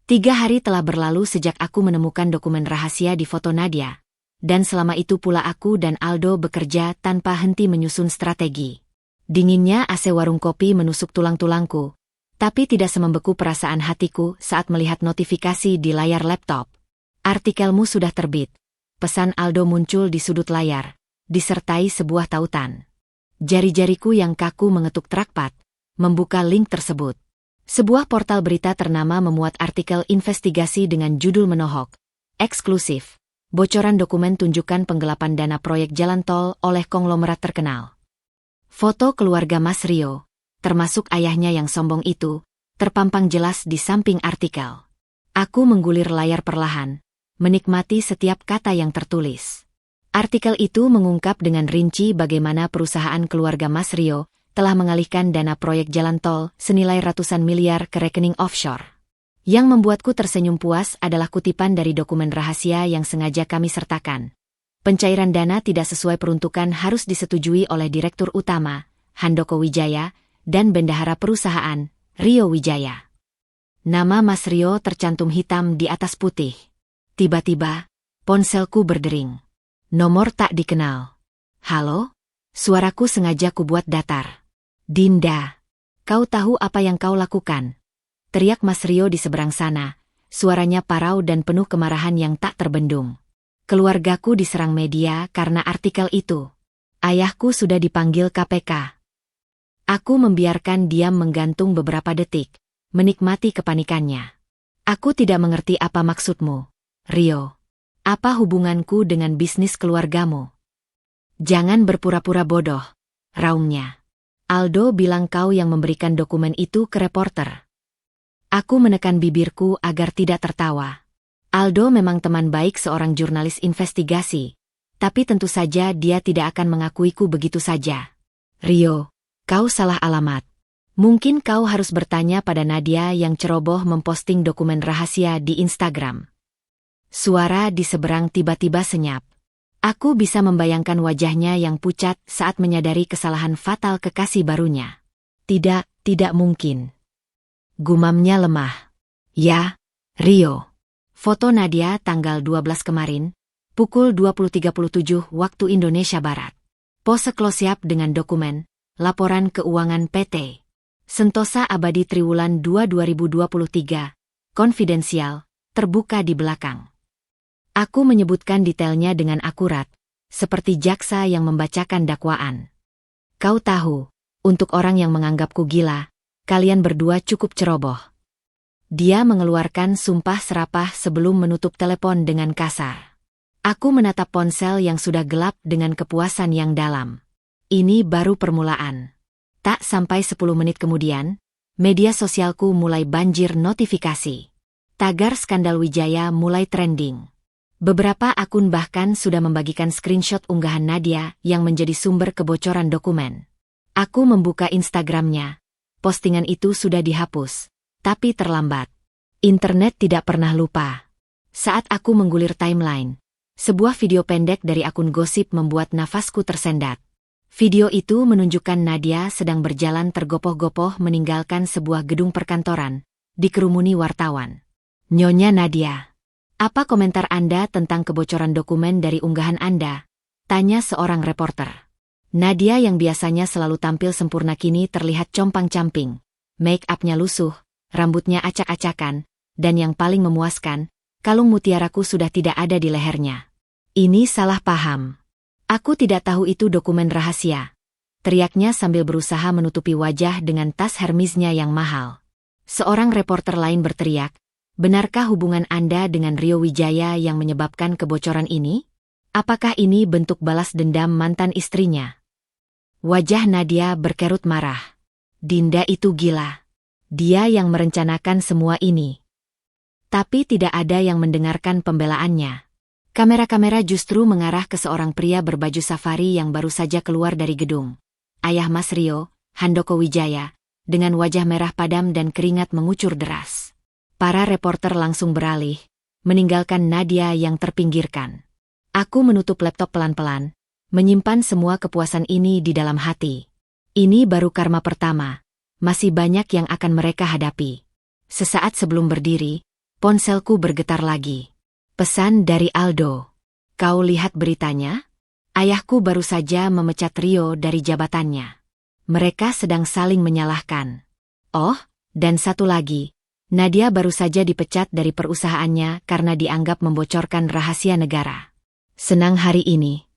S1: 3 hari telah berlalu sejak aku menemukan dokumen rahasia di foto Nadia, dan selama itu pula aku dan Aldo bekerja tanpa henti menyusun strategi. Dinginnya AC warung kopi menusuk tulang-tulangku, tapi tidak semembeku perasaan hatiku saat melihat notifikasi di layar laptop. "Artikelmu sudah terbit," pesan Aldo muncul di sudut layar, disertai sebuah tautan. Jari-jariku yang kaku mengetuk trackpad, membuka link tersebut. Sebuah portal berita ternama memuat artikel investigasi dengan judul menohok, eksklusif, bocoran dokumen tunjukkan penggelapan dana proyek jalan tol oleh konglomerat terkenal. Foto keluarga Mas Rio, termasuk ayahnya yang sombong itu, terpampang jelas di samping artikel. Aku menggulir layar perlahan, menikmati setiap kata yang tertulis. Artikel itu mengungkap dengan rinci bagaimana perusahaan keluarga Mas Rio telah mengalihkan dana proyek jalan tol senilai ratusan miliar ke rekening offshore. Yang membuatku tersenyum puas adalah kutipan dari dokumen rahasia yang sengaja kami sertakan. Pencairan dana tidak sesuai peruntukan harus disetujui oleh Direktur Utama, Handoko Wijaya, dan Bendahara Perusahaan, Rio Wijaya. Nama Mas Rio tercantum hitam di atas putih. Tiba-tiba, ponselku berdering. Nomor tak dikenal. "Halo?" Suaraku sengaja kubuat datar. "Dinda, kau tahu apa yang kau lakukan?" teriak Mas Rio di seberang sana, suaranya parau dan penuh kemarahan yang tak terbendung. "Keluargaku diserang media karena artikel itu. Ayahku sudah dipanggil KPK." Aku membiarkan diam menggantung beberapa detik, menikmati kepanikannya. "Aku tidak mengerti apa maksudmu, Rio. Apa hubunganku dengan bisnis keluargamu?" "Jangan berpura-pura bodoh," raungnya. "Aldo bilang kau yang memberikan dokumen itu ke reporter." Aku menekan bibirku agar tidak tertawa. Aldo memang teman baik seorang jurnalis investigasi, tapi tentu saja dia tidak akan mengakuiku begitu saja. "Rio, kau salah alamat. Mungkin kau harus bertanya pada Nadia yang ceroboh memposting dokumen rahasia di Instagram." Suara di seberang tiba-tiba senyap. Aku bisa membayangkan wajahnya yang pucat saat menyadari kesalahan fatal kekasih barunya. Tidak mungkin." Gumamnya lemah. "Ya, Rio. Foto Nadia tanggal 12 kemarin, pukul 20.37 waktu Indonesia Barat. Pose close-up dengan dokumen, laporan keuangan PT Sentosa Abadi Triwulan 2 2023, konfidensial, terbuka di belakang." Aku menyebutkan detailnya dengan akurat, seperti jaksa yang membacakan dakwaan. "Kau tahu, untuk orang yang menganggapku gila, kalian berdua cukup ceroboh." Dia mengeluarkan sumpah serapah sebelum menutup telepon dengan kasar. Aku menatap ponsel yang sudah gelap dengan kepuasan yang dalam. Ini baru permulaan. Tak sampai 10 menit kemudian, media sosialku mulai banjir notifikasi. Tagar skandal Wijaya mulai trending. Beberapa akun bahkan sudah membagikan screenshot unggahan Nadia yang menjadi sumber kebocoran dokumen. Aku membuka Instagramnya. Postingan itu sudah dihapus. Tapi terlambat. Internet tidak pernah lupa. Saat aku menggulir timeline, sebuah video pendek dari akun gosip membuat nafasku tersendat. Video itu menunjukkan Nadia sedang berjalan tergopoh-gopoh meninggalkan sebuah gedung perkantoran, dikerumuni wartawan. Nyonya Nadia. Apa komentar Anda tentang kebocoran dokumen dari unggahan Anda? Tanya seorang reporter. Nadia yang biasanya selalu tampil sempurna kini terlihat compang-camping. Make up-nya lusuh, rambutnya acak-acakan, dan yang paling memuaskan, kalung mutiaraku sudah tidak ada di lehernya. Ini salah paham. Aku tidak tahu itu dokumen rahasia. Teriaknya sambil berusaha menutupi wajah dengan tas Hermesnya yang mahal. Seorang reporter lain berteriak, benarkah hubungan Anda dengan Rio Wijaya yang menyebabkan kebocoran ini? Apakah ini bentuk balas dendam mantan istrinya? Wajah Nadia berkerut marah. Dinda itu gila. Dia yang merencanakan semua ini. Tapi tidak ada yang mendengarkan pembelaannya. Kamera-kamera justru mengarah ke seorang pria berbaju safari yang baru saja keluar dari gedung. Ayah Mas Rio, Handoko Wijaya, dengan wajah merah padam dan keringat mengucur deras. Para reporter langsung beralih, meninggalkan Nadia yang terpinggirkan. Aku menutup laptop pelan-pelan, menyimpan semua kepuasan ini di dalam hati. Ini baru karma pertama, masih banyak yang akan mereka hadapi. Sesaat sebelum berdiri, ponselku bergetar lagi. Pesan dari Aldo. Kau lihat beritanya? Ayahku baru saja memecat Rio dari jabatannya. Mereka sedang saling menyalahkan. Oh, dan satu lagi. Nadia baru saja dipecat dari perusahaannya karena dianggap membocorkan rahasia negara. Senang hari ini.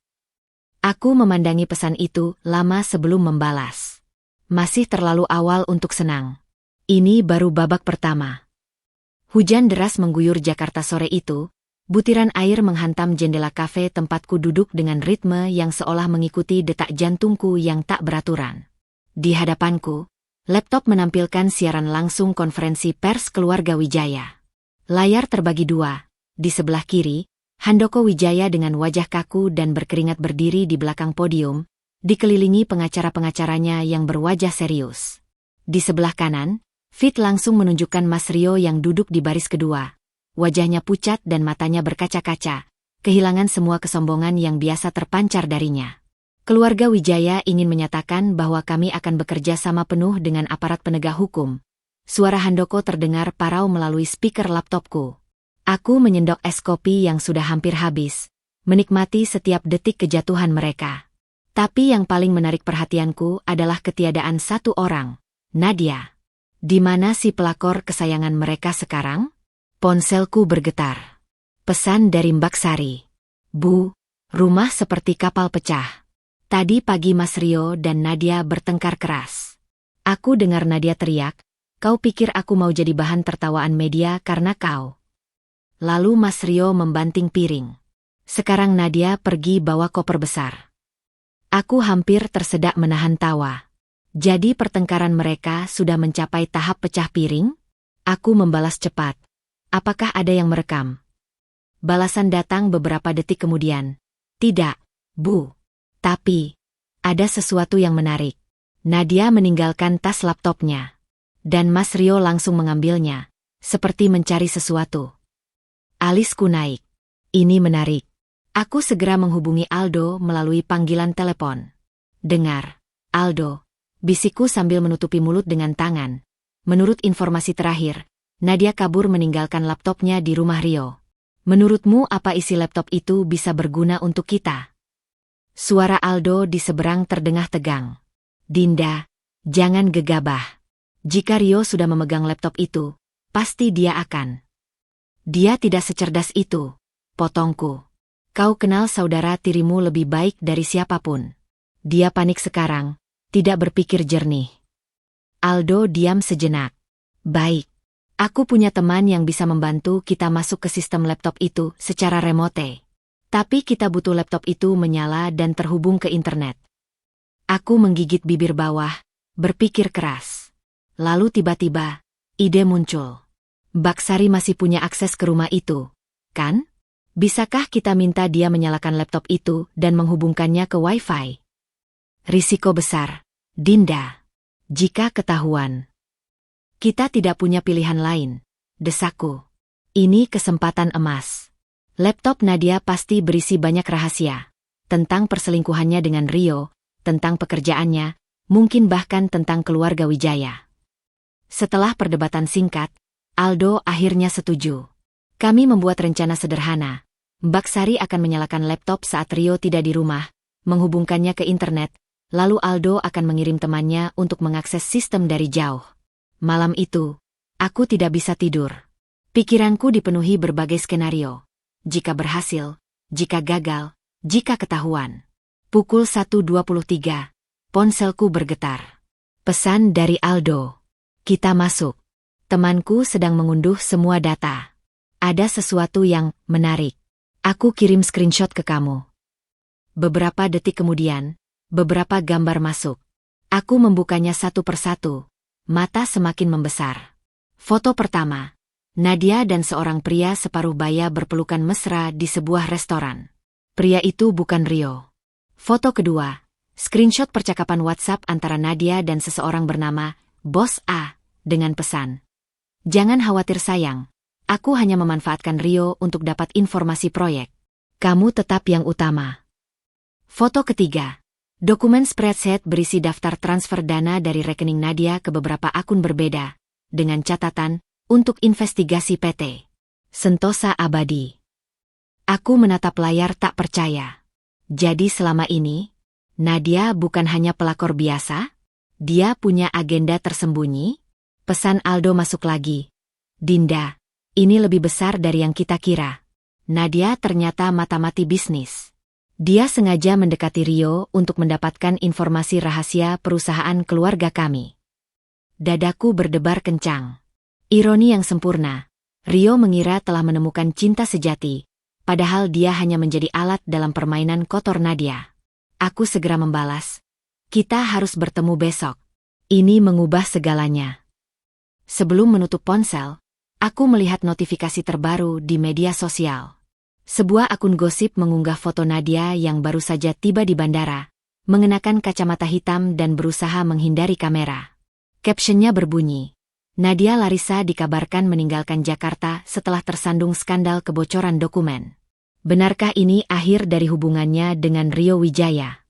S1: Aku memandangi pesan itu lama sebelum membalas. Masih terlalu awal untuk senang. Ini baru babak pertama. Hujan deras mengguyur Jakarta sore itu. Butiran air menghantam jendela kafe tempatku duduk dengan ritme yang seolah mengikuti detak jantungku yang tak beraturan. Di hadapanku, laptop menampilkan siaran langsung konferensi pers keluarga Wijaya. Layar terbagi dua, di sebelah kiri, Handoko Wijaya dengan wajah kaku dan berkeringat berdiri di belakang podium, dikelilingi pengacara-pengacaranya yang berwajah serius. Di sebelah kanan, feed langsung menunjukkan Mas Rio yang duduk di baris kedua. Wajahnya pucat dan matanya berkaca-kaca, kehilangan semua kesombongan yang biasa terpancar darinya. Keluarga Wijaya ingin menyatakan bahwa kami akan bekerja sama penuh dengan aparat penegak hukum. Suara Handoko terdengar parau melalui speaker laptopku. Aku menyendok es kopi yang sudah hampir habis, menikmati setiap detik kejatuhan mereka. Tapi yang paling menarik perhatianku adalah ketiadaan satu orang, Nadia. Di mana si pelakor kesayangan mereka sekarang? Ponselku bergetar. Pesan dari Mbak Sari. Bu, rumah seperti kapal pecah. Tadi pagi Mas Rio dan Nadia bertengkar keras. Aku dengar Nadia teriak, kau pikir aku mau jadi bahan tertawaan media karena kau. Lalu Mas Rio membanting piring. Sekarang Nadia pergi bawa koper besar. Aku hampir tersedak menahan tawa. Jadi pertengkaran mereka sudah mencapai tahap pecah piring? Aku membalas cepat. Apakah ada yang merekam? Balasan datang beberapa detik kemudian. Tidak, Bu. Tapi, ada sesuatu yang menarik. Nadia meninggalkan tas laptopnya. Dan Mas Rio langsung mengambilnya, seperti mencari sesuatu. Alisku naik. Ini menarik. Aku segera menghubungi Aldo melalui panggilan telepon. Dengar, Aldo. Bisikku sambil menutupi mulut dengan tangan. Menurut informasi terakhir, Nadia kabur meninggalkan laptopnya di rumah Rio. Menurutmu apa isi laptop itu bisa berguna untuk kita? Suara Aldo di seberang terdengar tegang. Dinda, jangan gegabah. Jika Rio sudah memegang laptop itu, pasti dia akan. Dia tidak secerdas itu, potongku. Kau kenal saudara tirimu lebih baik dari siapapun. Dia panik sekarang, tidak berpikir jernih. Aldo diam sejenak. Baik. Aku punya teman yang bisa membantu kita masuk ke sistem laptop itu secara remote. Tapi kita butuh laptop itu menyala dan terhubung ke internet. Aku menggigit bibir bawah, berpikir keras. Lalu tiba-tiba, ide muncul. Mbak Sari masih punya akses ke rumah itu, kan? Bisakah kita minta dia menyalakan laptop itu dan menghubungkannya ke Wi-Fi? Risiko besar, Dinda. Jika ketahuan. Kita tidak punya pilihan lain, desakku. Ini kesempatan emas. Laptop Nadia pasti berisi banyak rahasia. Tentang perselingkuhannya dengan Rio, tentang pekerjaannya, mungkin bahkan tentang keluarga Wijaya. Setelah perdebatan singkat, Aldo akhirnya setuju. Kami membuat rencana sederhana. Mbak Sari akan menyalakan laptop saat Rio tidak di rumah, menghubungkannya ke internet, lalu Aldo akan mengirim temannya untuk mengakses sistem dari jauh. Malam itu, aku tidak bisa tidur. Pikiranku dipenuhi berbagai skenario. Jika berhasil, jika gagal, jika ketahuan. Pukul 1.23, ponselku bergetar. Pesan dari Aldo. Kita masuk. Temanku sedang mengunduh semua data. Ada sesuatu yang menarik. Aku kirim screenshot ke kamu. Beberapa detik kemudian, beberapa gambar masuk. Aku membukanya satu persatu. Mata semakin membesar. Foto pertama. Nadia dan seorang pria separuh baya berpelukan mesra di sebuah restoran. Pria itu bukan Rio. Foto kedua. Screenshot percakapan WhatsApp antara Nadia dan seseorang bernama Bos A dengan pesan. Jangan khawatir sayang. Aku hanya memanfaatkan Rio untuk dapat informasi proyek. Kamu tetap yang utama. Foto ketiga. Dokumen spreadsheet berisi daftar transfer dana dari rekening Nadia ke beberapa akun berbeda, dengan catatan, untuk investigasi PT Sentosa Abadi. Aku menatap layar tak percaya. Jadi selama ini, Nadia bukan hanya pelakor biasa? Dia punya agenda tersembunyi? Pesan Aldo masuk lagi. Dinda, ini lebih besar dari yang kita kira. Nadia ternyata mata-mati bisnis. Dia sengaja mendekati Rio untuk mendapatkan informasi rahasia perusahaan keluarga kami. Dadaku berdebar kencang. Ironi yang sempurna. Rio mengira telah menemukan cinta sejati, padahal dia hanya menjadi alat dalam permainan kotor Nadia. Aku segera membalas. Kita harus bertemu besok. Ini mengubah segalanya. Sebelum menutup ponsel, aku melihat notifikasi terbaru di media sosial. Sebuah akun gosip mengunggah foto Nadia yang baru saja tiba di bandara, mengenakan kacamata hitam dan berusaha menghindari kamera. Captionnya berbunyi, Nadia Larissa dikabarkan meninggalkan Jakarta setelah tersandung skandal kebocoran dokumen. Benarkah ini akhir dari hubungannya dengan Rio Wijaya?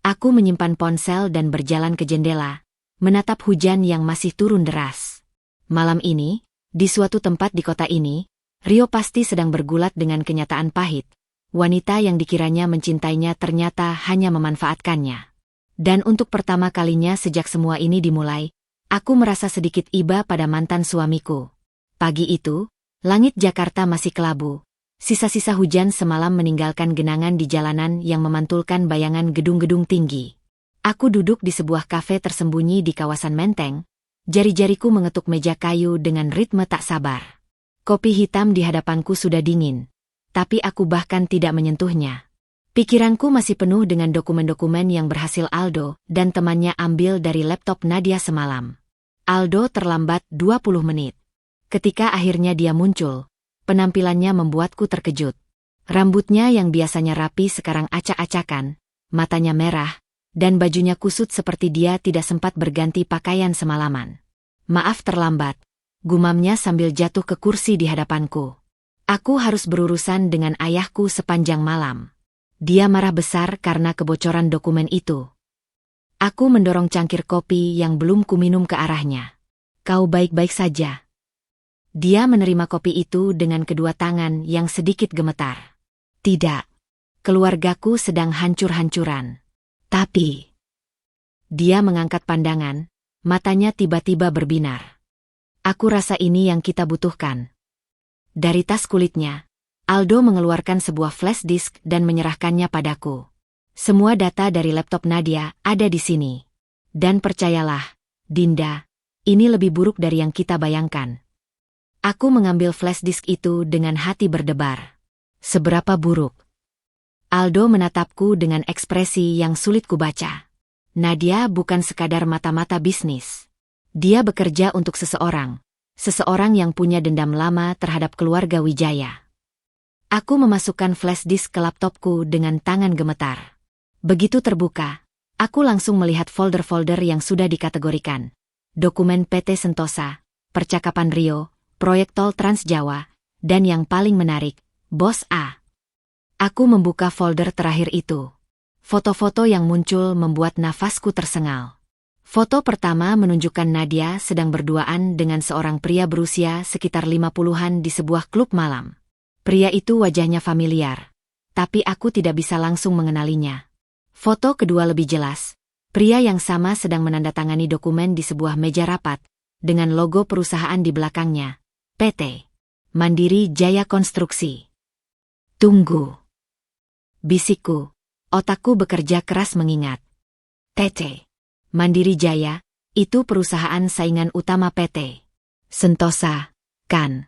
S1: Aku menyimpan ponsel dan berjalan ke jendela, menatap hujan yang masih turun deras. Malam ini, di suatu tempat di kota ini, Rio pasti sedang bergulat dengan kenyataan pahit. Wanita yang dikiranya mencintainya ternyata hanya memanfaatkannya. Dan untuk pertama kalinya sejak semua ini dimulai, aku merasa sedikit iba pada mantan suamiku. Pagi itu, langit Jakarta masih kelabu. Sisa-sisa hujan semalam meninggalkan genangan di jalanan yang memantulkan bayangan gedung-gedung tinggi. Aku duduk di sebuah kafe tersembunyi di kawasan Menteng. Jari-jariku mengetuk meja kayu dengan ritme tak sabar. Kopi hitam di hadapanku sudah dingin, tapi aku bahkan tidak menyentuhnya. Pikiranku masih penuh dengan dokumen-dokumen yang berhasil Aldo dan temannya ambil dari laptop Nadia semalam. Aldo terlambat 20 menit. Ketika akhirnya dia muncul, penampilannya membuatku terkejut. Rambutnya yang biasanya rapi sekarang acak-acakan, matanya merah, dan bajunya kusut seperti dia tidak sempat berganti pakaian semalaman. Maaf terlambat, gumamnya sambil jatuh ke kursi di hadapanku. Aku harus berurusan dengan ayahku sepanjang malam. Dia marah besar karena kebocoran dokumen itu. Aku mendorong cangkir kopi yang belum kuminum ke arahnya. Kau baik-baik saja. Dia menerima kopi itu dengan kedua tangan yang sedikit gemetar. Tidak. Keluargaku sedang hancur-hancuran. Tapi, dia mengangkat pandangan, matanya tiba-tiba berbinar. Aku rasa ini yang kita butuhkan. Dari tas kulitnya, Aldo mengeluarkan sebuah flash disk dan menyerahkannya padaku. Semua data dari laptop Nadia ada di sini. Dan percayalah, Dinda, ini lebih buruk dari yang kita bayangkan. Aku mengambil flash disk itu dengan hati berdebar. Seberapa buruk? Aldo menatapku dengan ekspresi yang sulit kubaca. Nadia bukan sekadar mata-mata bisnis. Dia bekerja untuk seseorang yang punya dendam lama terhadap keluarga Wijaya. Aku memasukkan flash disk ke laptopku dengan tangan gemetar. Begitu terbuka, aku langsung melihat folder-folder yang sudah dikategorikan. Dokumen PT Sentosa, percakapan Rio, proyek tol Trans Jawa, dan yang paling menarik, Bos A. Aku membuka folder terakhir itu. Foto-foto yang muncul membuat nafasku tersengal. Foto pertama menunjukkan Nadia sedang berduaan dengan seorang pria berusia sekitar 50-an di sebuah klub malam. Pria itu wajahnya familiar, tapi aku tidak bisa langsung mengenalinya. Foto kedua lebih jelas. Pria yang sama sedang menandatangani dokumen di sebuah meja rapat, dengan logo perusahaan di belakangnya. PT Mandiri Jaya Konstruksi. Tunggu. Bisikku. Otakku bekerja keras mengingat. PT Mandiri Jaya, itu perusahaan saingan utama PT Sentosa, kan?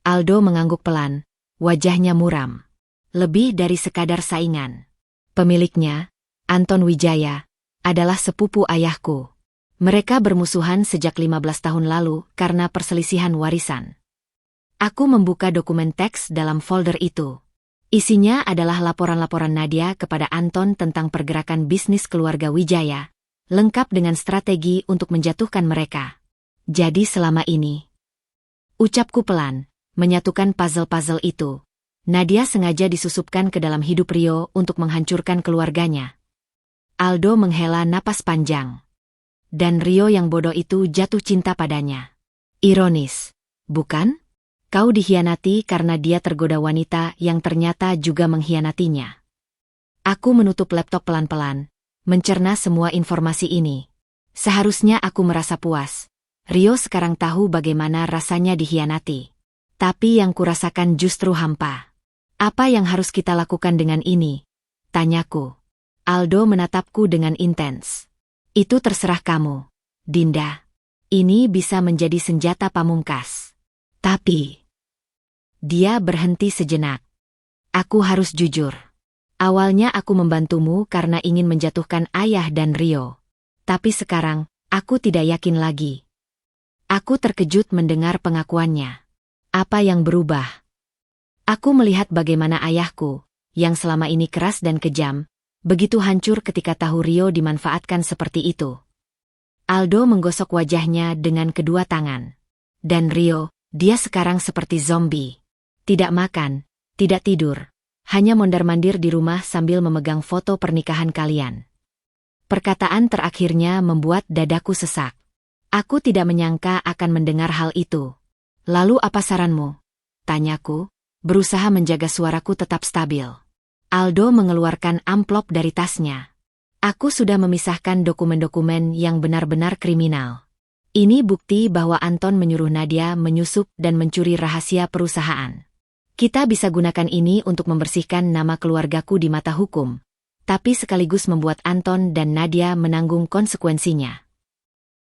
S1: Aldo mengangguk pelan, wajahnya muram. Lebih dari sekadar saingan. Pemiliknya, Anton Wijaya, adalah sepupu ayahku. Mereka bermusuhan sejak 15 tahun lalu karena perselisihan warisan. Aku membuka dokumen teks dalam folder itu. Isinya adalah laporan-laporan Nadia kepada Anton tentang pergerakan bisnis keluarga Wijaya, lengkap dengan strategi untuk menjatuhkan mereka. Jadi selama ini, ucapku pelan, menyatukan puzzle-puzzle itu. Nadia sengaja disusupkan ke dalam hidup Rio untuk menghancurkan keluarganya. Aldo menghela napas panjang. Dan Rio yang bodoh itu jatuh cinta padanya. Ironis, bukan? Kau dikhianati karena dia tergoda wanita yang ternyata juga mengkhianatinya. Aku menutup laptop pelan-pelan, mencerna semua informasi ini. Seharusnya aku merasa puas. Rio sekarang tahu bagaimana rasanya dikhianati. Tapi yang kurasakan justru hampa. Apa yang harus kita lakukan dengan ini? Tanyaku. Aldo menatapku dengan intens. Itu terserah kamu, Dinda. Ini bisa menjadi senjata pamungkas. Tapi dia berhenti sejenak. Aku harus jujur. Awalnya aku membantumu karena ingin menjatuhkan ayah dan Rio. Tapi sekarang, aku tidak yakin lagi. Aku terkejut mendengar pengakuannya. Apa yang berubah? Aku melihat bagaimana ayahku, yang selama ini keras dan kejam, begitu hancur ketika tahu Rio dimanfaatkan seperti itu. Aldo menggosok wajahnya dengan kedua tangan. Dan Rio, dia sekarang seperti zombie. Tidak makan, tidak tidur. Hanya mondar-mandir di rumah sambil memegang foto pernikahan kalian. Perkataan terakhirnya membuat dadaku sesak. Aku tidak menyangka akan mendengar hal itu. Lalu apa saranmu? Tanyaku, berusaha menjaga suaraku tetap stabil. Aldo mengeluarkan amplop dari tasnya. Aku sudah memisahkan dokumen-dokumen yang benar-benar kriminal. Ini bukti bahwa Anton menyuruh Nadia menyusup dan mencuri rahasia perusahaan. Kita bisa gunakan ini untuk membersihkan nama keluargaku di mata hukum, tapi sekaligus membuat Anton dan Nadia menanggung konsekuensinya.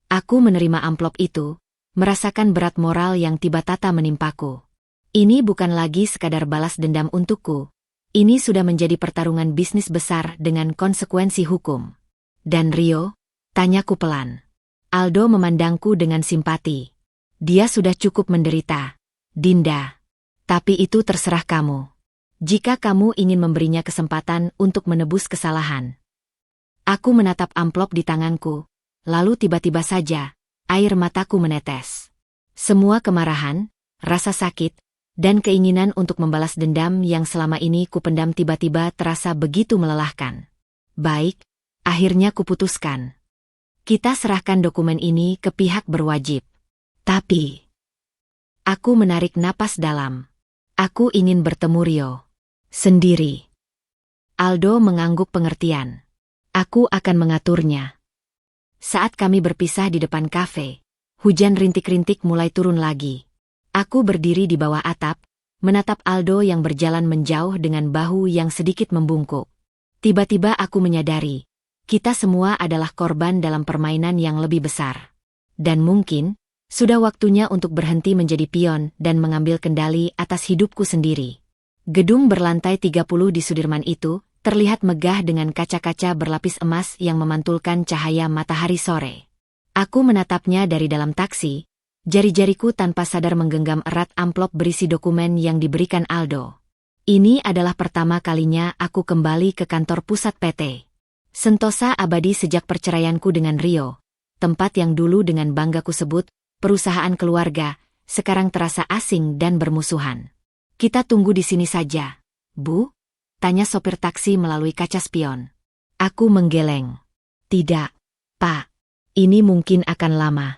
S1: Aku menerima amplop itu, merasakan berat moral yang tiba-tiba menimpaku. Ini bukan lagi sekadar balas dendam untukku. Ini sudah menjadi pertarungan bisnis besar dengan konsekuensi hukum. Dan Rio? Tanyaku pelan. Aldo memandangku dengan simpati. Dia sudah cukup menderita, Dinda. Tapi itu terserah kamu. Jika kamu ingin memberinya kesempatan untuk menebus kesalahan. Aku menatap amplop di tanganku, lalu tiba-tiba saja, air mataku menetes. Semua kemarahan, rasa sakit, dan keinginan untuk membalas dendam yang selama ini kupendam tiba-tiba terasa begitu melelahkan. Baik, akhirnya kuputuskan. Kita serahkan dokumen ini ke pihak berwajib. Tapi aku menarik napas dalam. Aku ingin bertemu Rio. Sendiri. Aldo mengangguk pengertian. Aku akan mengaturnya. Saat kami berpisah di depan kafe, hujan rintik-rintik mulai turun lagi. Aku berdiri di bawah atap, menatap Aldo yang berjalan menjauh dengan bahu yang sedikit membungkuk. Tiba-tiba aku menyadari, kita semua adalah korban dalam permainan yang lebih besar. Dan mungkin, sudah waktunya untuk berhenti menjadi pion dan mengambil kendali atas hidupku sendiri. Gedung berlantai 30 di Sudirman itu terlihat megah dengan kaca-kaca berlapis emas yang memantulkan cahaya matahari sore. Aku menatapnya dari dalam taksi, jari-jariku tanpa sadar menggenggam erat amplop berisi dokumen yang diberikan Aldo. Ini adalah pertama kalinya aku kembali ke kantor pusat PT Sentosa abadi sejak perceraianku dengan Rio, tempat yang dulu dengan bangga kusebut perusahaan keluarga, sekarang terasa asing dan bermusuhan. Kita tunggu di sini saja, Bu? Tanya sopir taksi melalui kaca spion. Aku menggeleng. Tidak, Pak. Ini mungkin akan lama.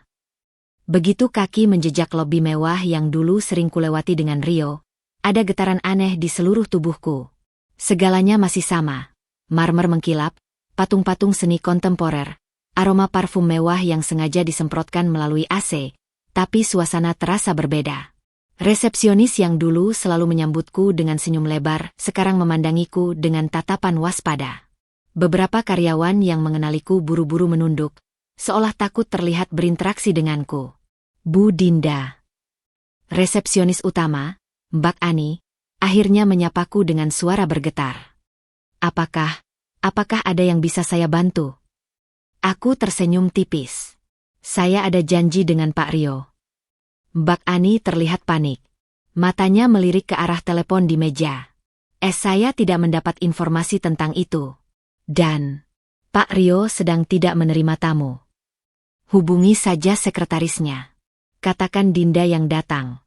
S1: Begitu kaki menjejak lobi mewah yang dulu sering kulewati dengan Rio, ada getaran aneh di seluruh tubuhku. Segalanya masih sama. Marmer mengkilap, patung-patung seni kontemporer, aroma parfum mewah yang sengaja disemprotkan melalui AC, tapi suasana terasa berbeda. Resepsionis yang dulu selalu menyambutku dengan senyum lebar, sekarang memandangiku dengan tatapan waspada. Beberapa karyawan yang mengenaliku buru-buru menunduk, seolah takut terlihat berinteraksi denganku. Bu Dinda. Resepsionis utama, Mbak Ani, akhirnya menyapaku dengan suara bergetar. Apakah ada yang bisa saya bantu? Aku tersenyum tipis. Saya ada janji dengan Pak Rio. Mbak Ani terlihat panik. Matanya melirik ke arah telepon di meja. Saya tidak mendapat informasi tentang itu. Dan Pak Rio sedang tidak menerima tamu. Hubungi saja sekretarisnya. Katakan Dinda yang datang.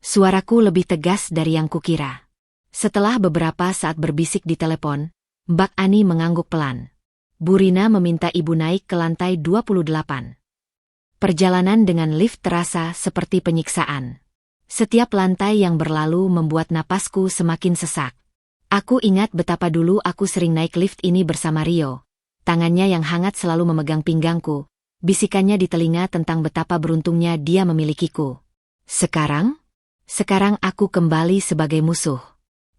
S1: Suaraku lebih tegas dari yang kukira. Setelah beberapa saat berbisik di telepon, Mbak Ani mengangguk pelan. Bu Rina meminta ibu naik ke lantai 28. Perjalanan dengan lift terasa seperti penyiksaan. Setiap lantai yang berlalu membuat napasku semakin sesak. Aku ingat betapa dulu aku sering naik lift ini bersama Rio. Tangannya yang hangat selalu memegang pinggangku. Bisikannya di telinga tentang betapa beruntungnya dia memilikiku. Sekarang aku kembali sebagai musuh.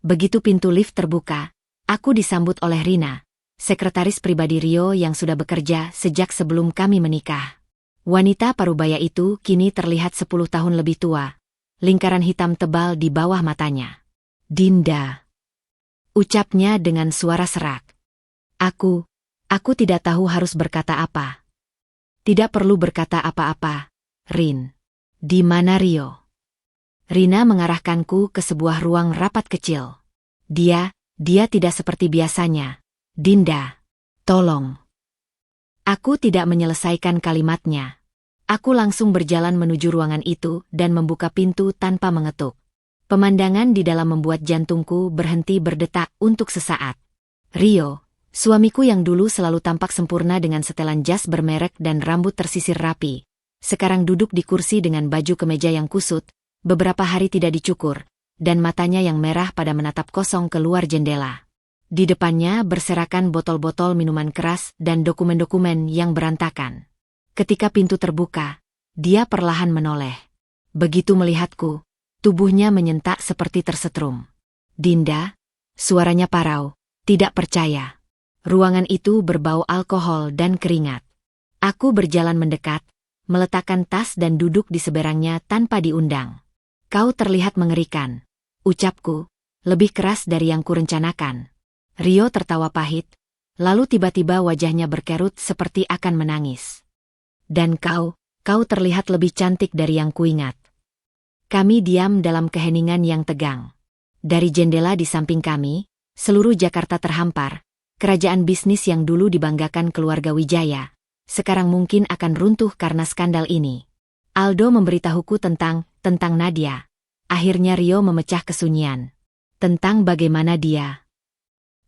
S1: Begitu pintu lift terbuka, aku disambut oleh Rina, sekretaris pribadi Rio yang sudah bekerja sejak sebelum kami menikah. Wanita parubaya itu kini terlihat 10 tahun lebih tua, lingkaran hitam tebal di bawah matanya. Dinda, ucapnya dengan suara serak. Aku tidak tahu harus berkata apa. Tidak perlu berkata apa-apa, Rin. Di mana Rio? Rina mengarahkanku ke sebuah ruang rapat kecil. Dia tidak seperti biasanya. Dinda, tolong. Aku tidak menyelesaikan kalimatnya. Aku langsung berjalan menuju ruangan itu dan membuka pintu tanpa mengetuk. Pemandangan di dalam membuat jantungku berhenti berdetak untuk sesaat. Rio, suamiku yang dulu selalu tampak sempurna dengan setelan jas bermerek dan rambut tersisir rapi, sekarang duduk di kursi dengan baju kemeja yang kusut, beberapa hari tidak dicukur, dan matanya yang merah pada menatap kosong keluar jendela. Di depannya berserakan botol-botol minuman keras dan dokumen-dokumen yang berantakan. Ketika pintu terbuka, dia perlahan menoleh. Begitu melihatku, tubuhnya menyentak seperti tersetrum. Dinda, suaranya parau, tidak percaya. Ruangan itu berbau alkohol dan keringat. Aku berjalan mendekat, meletakkan tas dan duduk di seberangnya tanpa diundang. Kau terlihat mengerikan, ucapku, lebih keras dari yang kurencanakan. Rio tertawa pahit, lalu tiba-tiba wajahnya berkerut seperti akan menangis. Dan kau terlihat lebih cantik dari yang kuingat. Kami diam dalam keheningan yang tegang. Dari jendela di samping kami, seluruh Jakarta terhampar. Kerajaan bisnis yang dulu dibanggakan keluarga Wijaya, sekarang mungkin akan runtuh karena skandal ini. Aldo memberitahuku tentang Nadia. Akhirnya Rio memecah kesunyian. Tentang bagaimana dia.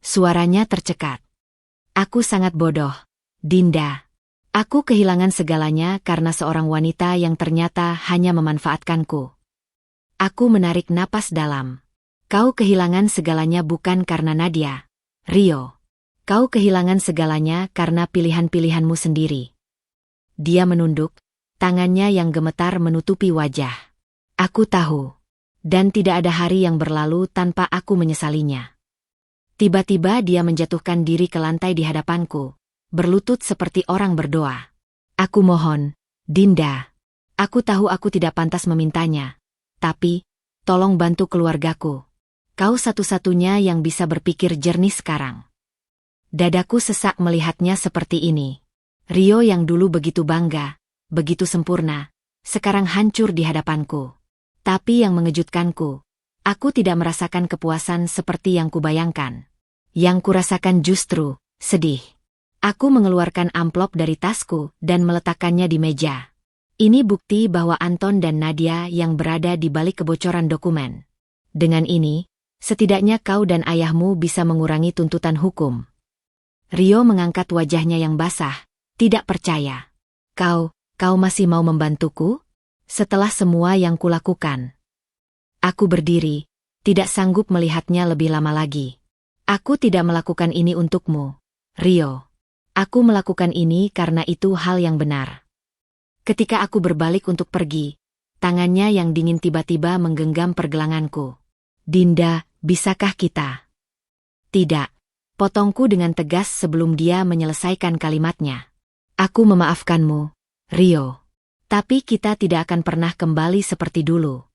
S1: Suaranya tercekat. Aku sangat bodoh, Dinda. Aku kehilangan segalanya karena seorang wanita yang ternyata hanya memanfaatkanku. Aku menarik napas dalam. Kau kehilangan segalanya bukan karena Nadia, Rio. Kau kehilangan segalanya karena pilihan-pilihanmu sendiri. Dia menunduk, tangannya yang gemetar menutupi wajah. Aku tahu. Dan tidak ada hari yang berlalu tanpa aku menyesalinya. Tiba-tiba dia menjatuhkan diri ke lantai di hadapanku, berlutut seperti orang berdoa. Aku mohon, Dinda. Aku tahu aku tidak pantas memintanya. Tapi, tolong bantu keluargaku. Kau satu-satunya yang bisa berpikir jernih sekarang. Dadaku sesak melihatnya seperti ini. Rio yang dulu begitu bangga, begitu sempurna, sekarang hancur di hadapanku. Tapi yang mengejutkanku, aku tidak merasakan kepuasan seperti yang kubayangkan. Yang kurasakan justru sedih. Aku mengeluarkan amplop dari tasku dan meletakkannya di meja. Ini bukti bahwa Anton dan Nadia yang berada di balik kebocoran dokumen. Dengan ini, setidaknya kau dan ayahmu bisa mengurangi tuntutan hukum. Rio mengangkat wajahnya yang basah, tidak percaya. Kau masih mau membantuku? Setelah semua yang kulakukan. Aku berdiri, tidak sanggup melihatnya lebih lama lagi. Aku tidak melakukan ini untukmu, Rio. Aku melakukan ini karena itu hal yang benar. Ketika aku berbalik untuk pergi, tangannya yang dingin tiba-tiba menggenggam pergelanganku. Dinda, bisakah kita? Tidak. Potongku dengan tegas sebelum dia menyelesaikan kalimatnya. Aku memaafkanmu, Rio. Tapi kita tidak akan pernah kembali seperti dulu.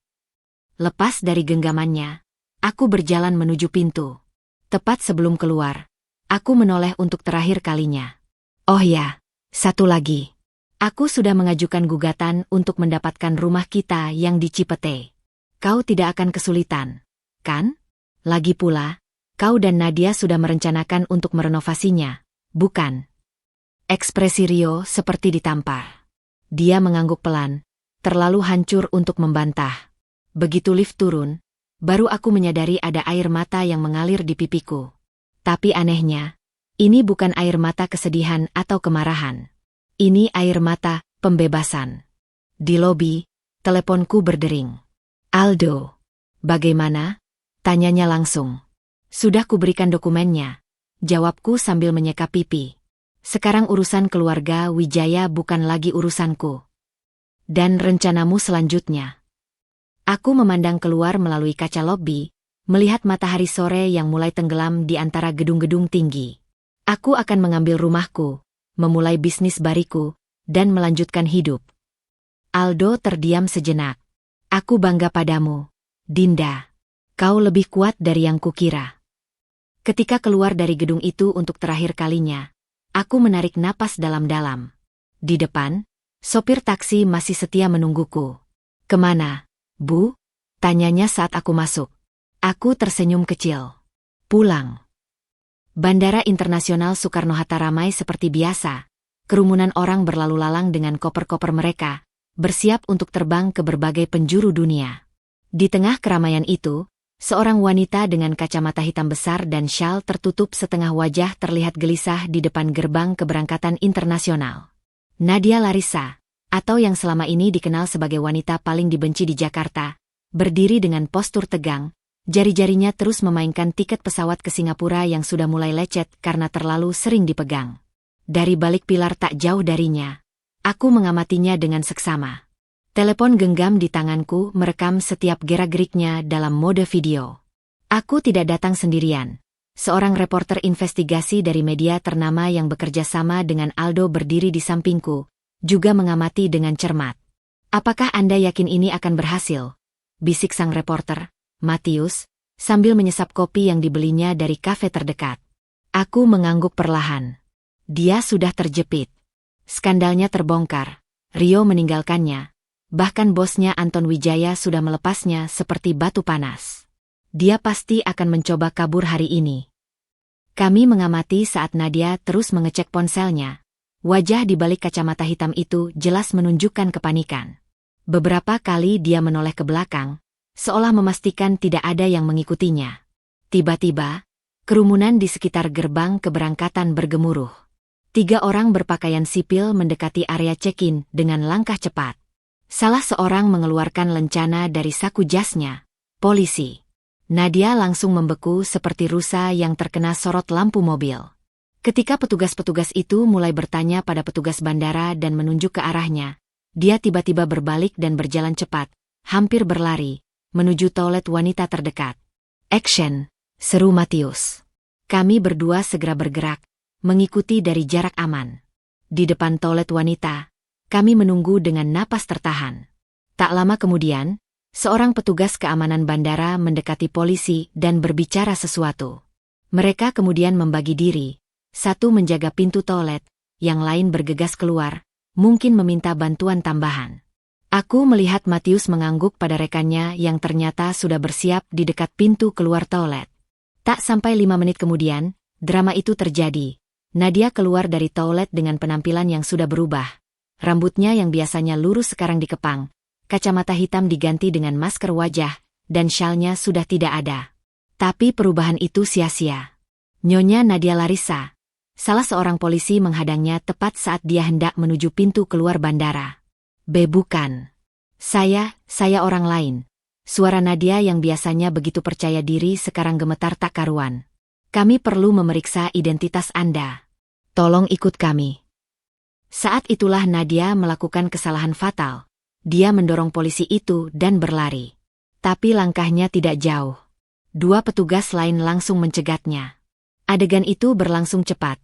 S1: Lepas dari genggamannya, aku berjalan menuju pintu. Tepat sebelum keluar, aku menoleh untuk terakhir kalinya. Oh ya, satu lagi. Aku sudah mengajukan gugatan untuk mendapatkan rumah kita yang di Cipete. Kau tidak akan kesulitan, kan? Lagi pula, kau dan Nadia sudah merencanakan untuk merenovasinya, bukan? Ekspresi Rio seperti ditampar. Dia mengangguk pelan, terlalu hancur untuk membantah. Begitu lift turun, baru aku menyadari ada air mata yang mengalir di pipiku. Tapi anehnya, ini bukan air mata kesedihan atau kemarahan. Ini air mata pembebasan. Di lobi, teleponku berdering. Aldo, bagaimana? Tanyanya langsung. Sudah kuberikan dokumennya, jawabku sambil menyeka pipi. Sekarang urusan keluarga Wijaya bukan lagi urusanku. Dan rencanamu selanjutnya? Aku memandang keluar melalui kaca lobi, melihat matahari sore yang mulai tenggelam di antara gedung-gedung tinggi. Aku akan mengambil rumahku, memulai bisnis bariku, dan melanjutkan hidup. Aldo terdiam sejenak. Aku bangga padamu, Dinda. Kau lebih kuat dari yang kukira. Ketika keluar dari gedung itu untuk terakhir kalinya, aku menarik napas dalam-dalam. Di depan, sopir taksi masih setia menungguku. Kemana, Bu? Tanyanya saat aku masuk. Aku tersenyum kecil. Pulang. Bandara Internasional Soekarno-Hatta ramai seperti biasa. Kerumunan orang berlalu lalang dengan koper-koper mereka, bersiap untuk terbang ke berbagai penjuru dunia. Di tengah keramaian itu, seorang wanita dengan kacamata hitam besar dan syal tertutup setengah wajah terlihat gelisah di depan gerbang keberangkatan internasional. Nadia Larissa, atau yang selama ini dikenal sebagai wanita paling dibenci di Jakarta, berdiri dengan postur tegang, jari-jarinya terus memainkan tiket pesawat ke Singapura yang sudah mulai lecet karena terlalu sering dipegang. Dari balik pilar tak jauh darinya, aku mengamatinya dengan seksama. Telepon genggam di tanganku merekam setiap gerak-geriknya dalam mode video. Aku tidak datang sendirian. Seorang reporter investigasi dari media ternama yang bekerja sama dengan Aldo berdiri di sampingku, juga mengamati dengan cermat. Apakah Anda yakin ini akan berhasil? Bisik sang reporter, Matius, sambil menyesap kopi yang dibelinya dari kafe terdekat. Aku mengangguk perlahan. Dia sudah terjepit. Skandalnya terbongkar. Rio meninggalkannya. Bahkan bosnya Anton Wijaya sudah melepasnya seperti batu panas. Dia pasti akan mencoba kabur hari ini. Kami mengamati saat Nadia terus mengecek ponselnya. Wajah di balik kacamata hitam itu jelas menunjukkan kepanikan. Beberapa kali dia menoleh ke belakang, seolah memastikan tidak ada yang mengikutinya. Tiba-tiba, kerumunan di sekitar gerbang keberangkatan bergemuruh. 3 orang berpakaian sipil mendekati area check-in dengan langkah cepat. Salah seorang mengeluarkan lencana dari saku jasnya. Polisi. Nadia langsung membeku seperti rusa yang terkena sorot lampu mobil. Ketika petugas-petugas itu mulai bertanya pada petugas bandara dan menunjuk ke arahnya, dia tiba-tiba berbalik dan berjalan cepat, hampir berlari, menuju toilet wanita terdekat. Action, seru Matius. Kami berdua segera bergerak, mengikuti dari jarak aman. Di depan toilet wanita, kami menunggu dengan napas tertahan. Tak lama kemudian, seorang petugas keamanan bandara mendekati polisi dan berbicara sesuatu. Mereka kemudian membagi diri. Satu menjaga pintu toilet, yang lain bergegas keluar, mungkin meminta bantuan tambahan. Aku melihat Matius mengangguk pada rekannya yang ternyata sudah bersiap di dekat pintu keluar toilet. Tak sampai 5 menit kemudian, drama itu terjadi. Nadia keluar dari toilet dengan penampilan yang sudah berubah. Rambutnya yang biasanya lurus sekarang dikepang, kacamata hitam diganti dengan masker wajah, dan syalnya sudah tidak ada. Tapi perubahan itu sia-sia. Nyonya Nadia Larissa. Salah seorang polisi menghadangnya tepat saat dia hendak menuju pintu keluar bandara. Bukan. Saya orang lain. Suara Nadia yang biasanya begitu percaya diri sekarang gemetar tak karuan. Kami perlu memeriksa identitas Anda. Tolong ikut kami. Saat itulah Nadia melakukan kesalahan fatal. Dia mendorong polisi itu dan berlari. Tapi langkahnya tidak jauh. Dua petugas lain langsung mencegatnya. Adegan itu berlangsung cepat.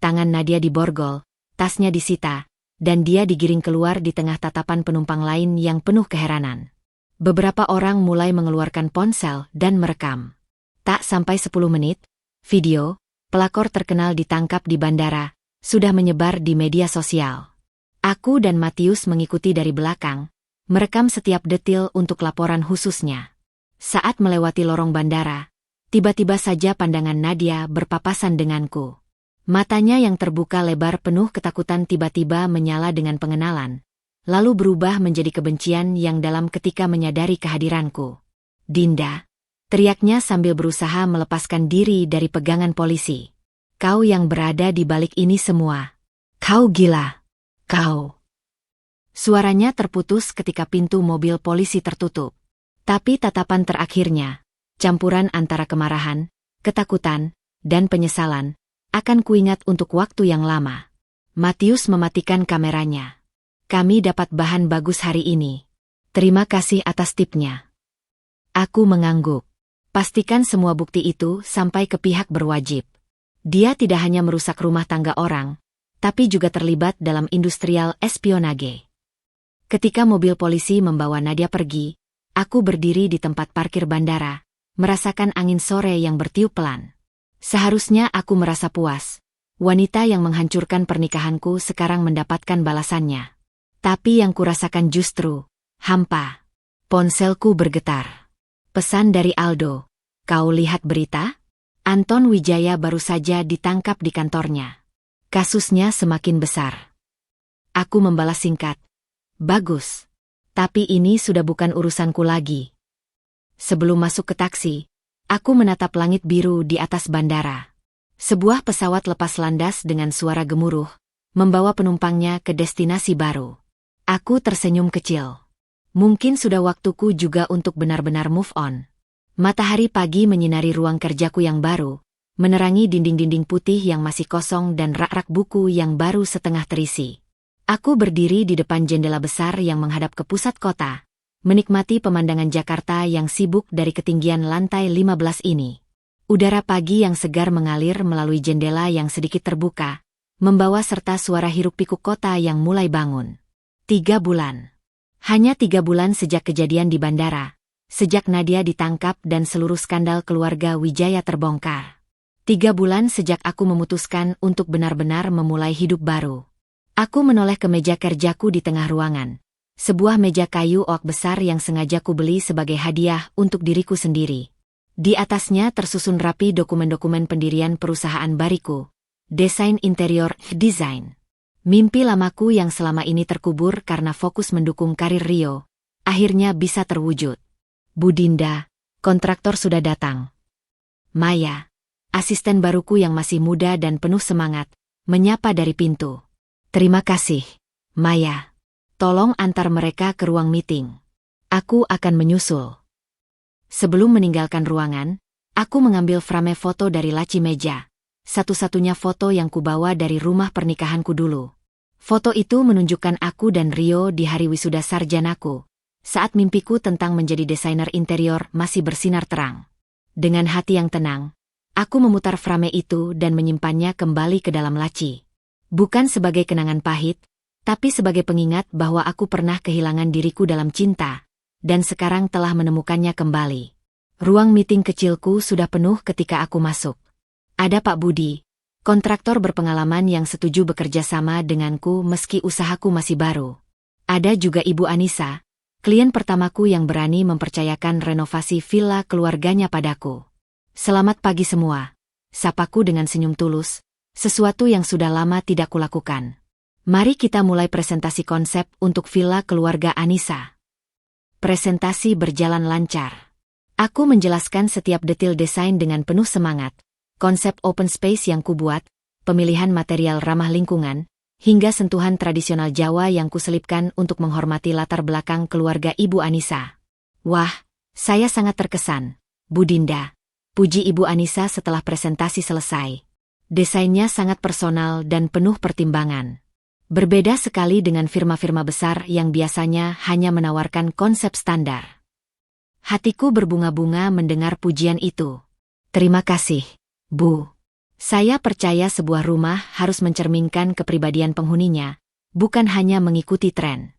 S1: Tangan Nadia diborgol, tasnya disita, dan dia digiring keluar di tengah tatapan penumpang lain yang penuh keheranan. Beberapa orang mulai mengeluarkan ponsel dan merekam. Tak sampai 10 menit, video, pelakor terkenal ditangkap di bandara, sudah menyebar di media sosial. Aku dan Matius mengikuti dari belakang, merekam setiap detil untuk laporan khususnya. Saat melewati lorong bandara, tiba-tiba saja pandangan Nadia berpapasan denganku. Matanya yang terbuka lebar penuh ketakutan tiba-tiba menyala dengan pengenalan, lalu berubah menjadi kebencian yang dalam ketika menyadari kehadiranku. Dinda, teriaknya sambil berusaha melepaskan diri dari pegangan polisi. Kau yang berada di balik ini semua. Kau gila. Kau. Suaranya terputus ketika pintu mobil polisi tertutup. Tapi tatapan terakhirnya, campuran antara kemarahan, ketakutan, dan penyesalan, akan kuingat untuk waktu yang lama. Matius mematikan kameranya. Kami dapat bahan bagus hari ini. Terima kasih atas tipnya. Aku mengangguk. Pastikan semua bukti itu sampai ke pihak berwajib. Dia tidak hanya merusak rumah tangga orang, tapi juga terlibat dalam industrial espionage. Ketika mobil polisi membawa Nadia pergi, aku berdiri di tempat parkir bandara, merasakan angin sore yang bertiup pelan. Seharusnya aku merasa puas. Wanita yang menghancurkan pernikahanku sekarang mendapatkan balasannya. Tapi yang kurasakan justru hampa. Ponselku bergetar. Pesan dari Aldo. Kau lihat berita? Anton Wijaya baru saja ditangkap di kantornya. Kasusnya semakin besar. Aku membalas singkat. Bagus. Tapi ini sudah bukan urusanku lagi. Sebelum masuk ke taksi, aku menatap langit biru di atas bandara. Sebuah pesawat lepas landas dengan suara gemuruh, membawa penumpangnya ke destinasi baru. Aku tersenyum kecil. Mungkin sudah waktuku juga untuk benar-benar move on. Matahari pagi menyinari ruang kerjaku yang baru, menerangi dinding-dinding putih yang masih kosong dan rak-rak buku yang baru setengah terisi. Aku berdiri di depan jendela besar yang menghadap ke pusat kota, menikmati pemandangan Jakarta yang sibuk dari ketinggian lantai 15 ini. Udara pagi yang segar mengalir melalui jendela yang sedikit terbuka, membawa serta suara hiruk-pikuk kota yang mulai bangun. 3 bulan. Hanya 3 bulan sejak kejadian di bandara, sejak Nadia ditangkap dan seluruh skandal keluarga Wijaya terbongkar. 3 bulan sejak aku memutuskan untuk benar-benar memulai hidup baru. Aku menoleh ke meja kerjaku di tengah ruangan. Sebuah meja kayu oak besar yang sengaja ku beli sebagai hadiah untuk diriku sendiri. Di atasnya tersusun rapi dokumen-dokumen pendirian perusahaan bariku. Desain interior, desain. Mimpi lamaku yang selama ini terkubur karena fokus mendukung karir Rio, akhirnya bisa terwujud. Bu Dinda, kontraktor sudah datang. Maya, asisten baruku yang masih muda dan penuh semangat, menyapa dari pintu. Terima kasih, Maya. Tolong antar mereka ke ruang meeting. Aku akan menyusul. Sebelum meninggalkan ruangan, aku mengambil frame foto dari laci meja. Satu-satunya foto yang kubawa dari rumah pernikahanku dulu. Foto itu menunjukkan aku dan Rio di hari wisuda sarjanaku, saat mimpiku tentang menjadi desainer interior masih bersinar terang. Dengan hati yang tenang, aku memutar frame itu dan menyimpannya kembali ke dalam laci. Bukan sebagai kenangan pahit, tapi sebagai pengingat bahwa aku pernah kehilangan diriku dalam cinta, dan sekarang telah menemukannya kembali. Ruang meeting kecilku sudah penuh ketika aku masuk. Ada Pak Budi, kontraktor berpengalaman yang setuju bekerja sama denganku meski usahaku masih baru. Ada juga Ibu Anissa, klien pertamaku yang berani mempercayakan renovasi villa keluarganya padaku. Selamat pagi semua, sapaku dengan senyum tulus, sesuatu yang sudah lama tidak kulakukan. Mari kita mulai presentasi konsep untuk villa keluarga Anissa. Presentasi berjalan lancar. Aku menjelaskan setiap detil desain dengan penuh semangat. Konsep open space yang kubuat, pemilihan material ramah lingkungan, hingga sentuhan tradisional Jawa yang kuselipkan untuk menghormati latar belakang keluarga Ibu Anissa. Wah, saya sangat terkesan, Bu Dinda, puji Ibu Anissa setelah presentasi selesai. Desainnya sangat personal dan penuh pertimbangan. Berbeda sekali dengan firma-firma besar yang biasanya hanya menawarkan konsep standar. Hatiku berbunga-bunga mendengar pujian itu. Terima kasih, Bu. Saya percaya sebuah rumah harus mencerminkan kepribadian penghuninya, bukan hanya mengikuti tren.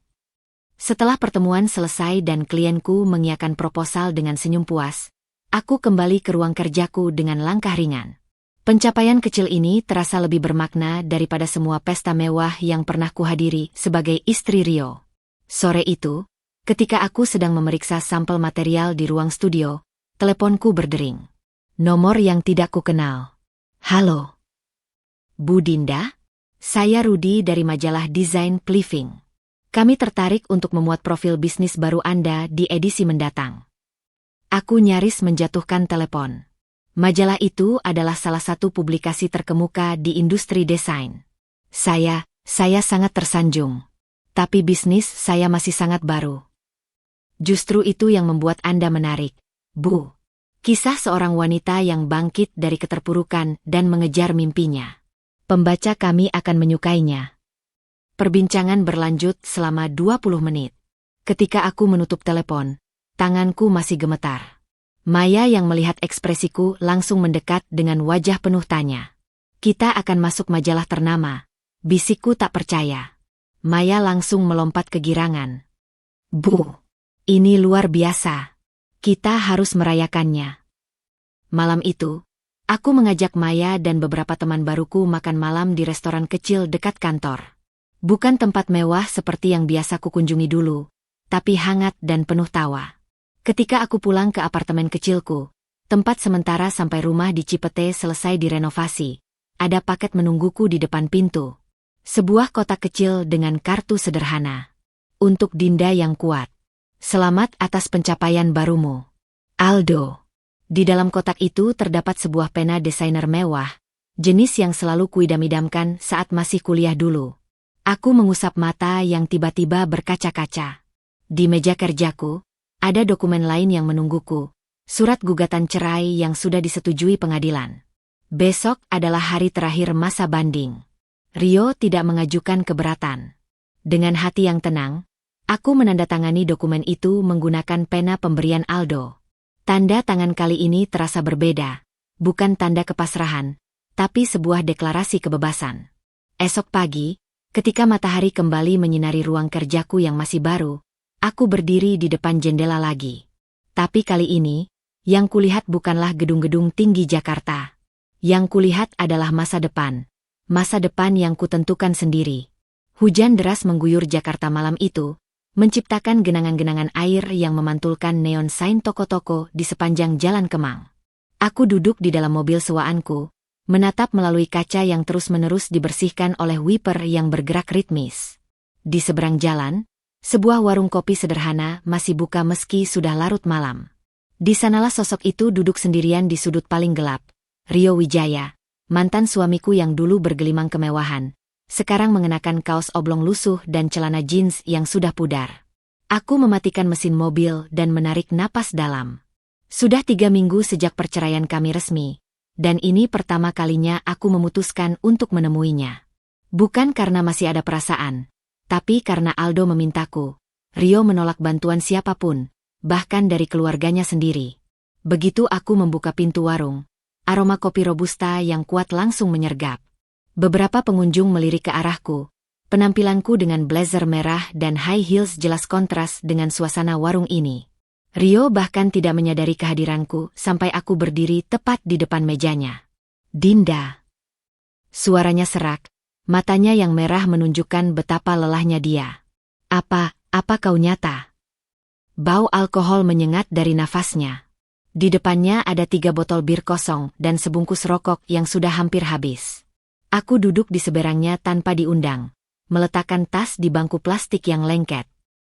S1: Setelah pertemuan selesai dan klienku mengiyakan proposal dengan senyum puas, aku kembali ke ruang kerjaku dengan langkah ringan. Pencapaian kecil ini terasa lebih bermakna daripada semua pesta mewah yang pernah kuhadiri sebagai istri Rio. Sore itu, ketika aku sedang memeriksa sampel material di ruang studio, teleponku berdering. Nomor yang tidak kukenal. Halo. Bu Dinda? Saya Rudi dari majalah Desain Living. Kami tertarik untuk memuat profil bisnis baru Anda di edisi mendatang. Aku nyaris menjatuhkan telepon. Majalah itu adalah salah satu publikasi terkemuka di industri desain. Saya sangat tersanjung. Tapi bisnis saya masih sangat baru. Justru itu yang membuat Anda menarik, Bu. Kisah seorang wanita yang bangkit dari keterpurukan dan mengejar mimpinya. Pembaca kami akan menyukainya. Perbincangan berlanjut selama 20 menit. Ketika aku menutup telepon, tanganku masih gemetar. Maya yang melihat ekspresiku langsung mendekat dengan wajah penuh tanya. Kita akan masuk majalah ternama. Bisikku tak percaya. Maya langsung melompat kegirangan. Bu, ini luar biasa. Kita harus merayakannya. Malam itu, aku mengajak Maya dan beberapa teman baruku makan malam di restoran kecil dekat kantor. Bukan tempat mewah seperti yang biasa kukunjungi dulu, tapi hangat dan penuh tawa. Ketika aku pulang ke apartemen kecilku, tempat sementara sampai rumah di Cipete selesai direnovasi, ada paket menungguku di depan pintu. Sebuah kotak kecil dengan kartu sederhana. Untuk Dinda yang kuat. Selamat atas pencapaian barumu. Aldo. Di dalam kotak itu terdapat sebuah pena desainer mewah, jenis yang selalu kuidam-idamkan saat masih kuliah dulu. Aku mengusap mata yang tiba-tiba berkaca-kaca. Di meja kerjaku, ada dokumen lain yang menungguku, surat gugatan cerai yang sudah disetujui pengadilan. Besok adalah hari terakhir masa banding. Rio tidak mengajukan keberatan. Dengan hati yang tenang, aku menandatangani dokumen itu menggunakan pena pemberian Aldo. Tanda tangan kali ini terasa berbeda, bukan tanda kepasrahan, tapi sebuah deklarasi kebebasan. Esok pagi, ketika matahari kembali menyinari ruang kerjaku yang masih baru, aku berdiri di depan jendela lagi. Tapi kali ini, yang kulihat bukanlah gedung-gedung tinggi Jakarta. Yang kulihat adalah masa depan yang kutentukan sendiri. Hujan deras mengguyur Jakarta malam itu, menciptakan genangan-genangan air yang memantulkan neon sign toko-toko di sepanjang Jalan Kemang. Aku duduk di dalam mobil sewaanku, menatap melalui kaca yang terus-menerus dibersihkan oleh wiper yang bergerak ritmis. Di seberang jalan, sebuah warung kopi sederhana masih buka meski sudah larut malam. Di sanalah sosok itu duduk sendirian di sudut paling gelap. Rio Wijaya, mantan suamiku yang dulu bergelimang kemewahan, sekarang mengenakan kaos oblong lusuh dan celana jeans yang sudah pudar. Aku mematikan mesin mobil dan menarik napas dalam. Sudah 3 minggu sejak perceraian kami resmi, dan ini pertama kalinya aku memutuskan untuk menemuinya. Bukan karena masih ada perasaan, tapi karena Aldo memintaku. Rio menolak bantuan siapapun, bahkan dari keluarganya sendiri. Begitu aku membuka pintu warung, aroma kopi robusta yang kuat langsung menyergap. Beberapa pengunjung melirik ke arahku. Penampilanku dengan blazer merah dan high heels jelas kontras dengan suasana warung ini. Rio bahkan tidak menyadari kehadiranku sampai aku berdiri tepat di depan mejanya. Dinda. Suaranya serak, matanya yang merah menunjukkan betapa lelahnya dia. Apa kau nyata? Bau alkohol menyengat dari nafasnya. Di depannya ada 3 botol bir kosong dan sebungkus rokok yang sudah hampir habis. Aku duduk di seberangnya tanpa diundang, meletakkan tas di bangku plastik yang lengket.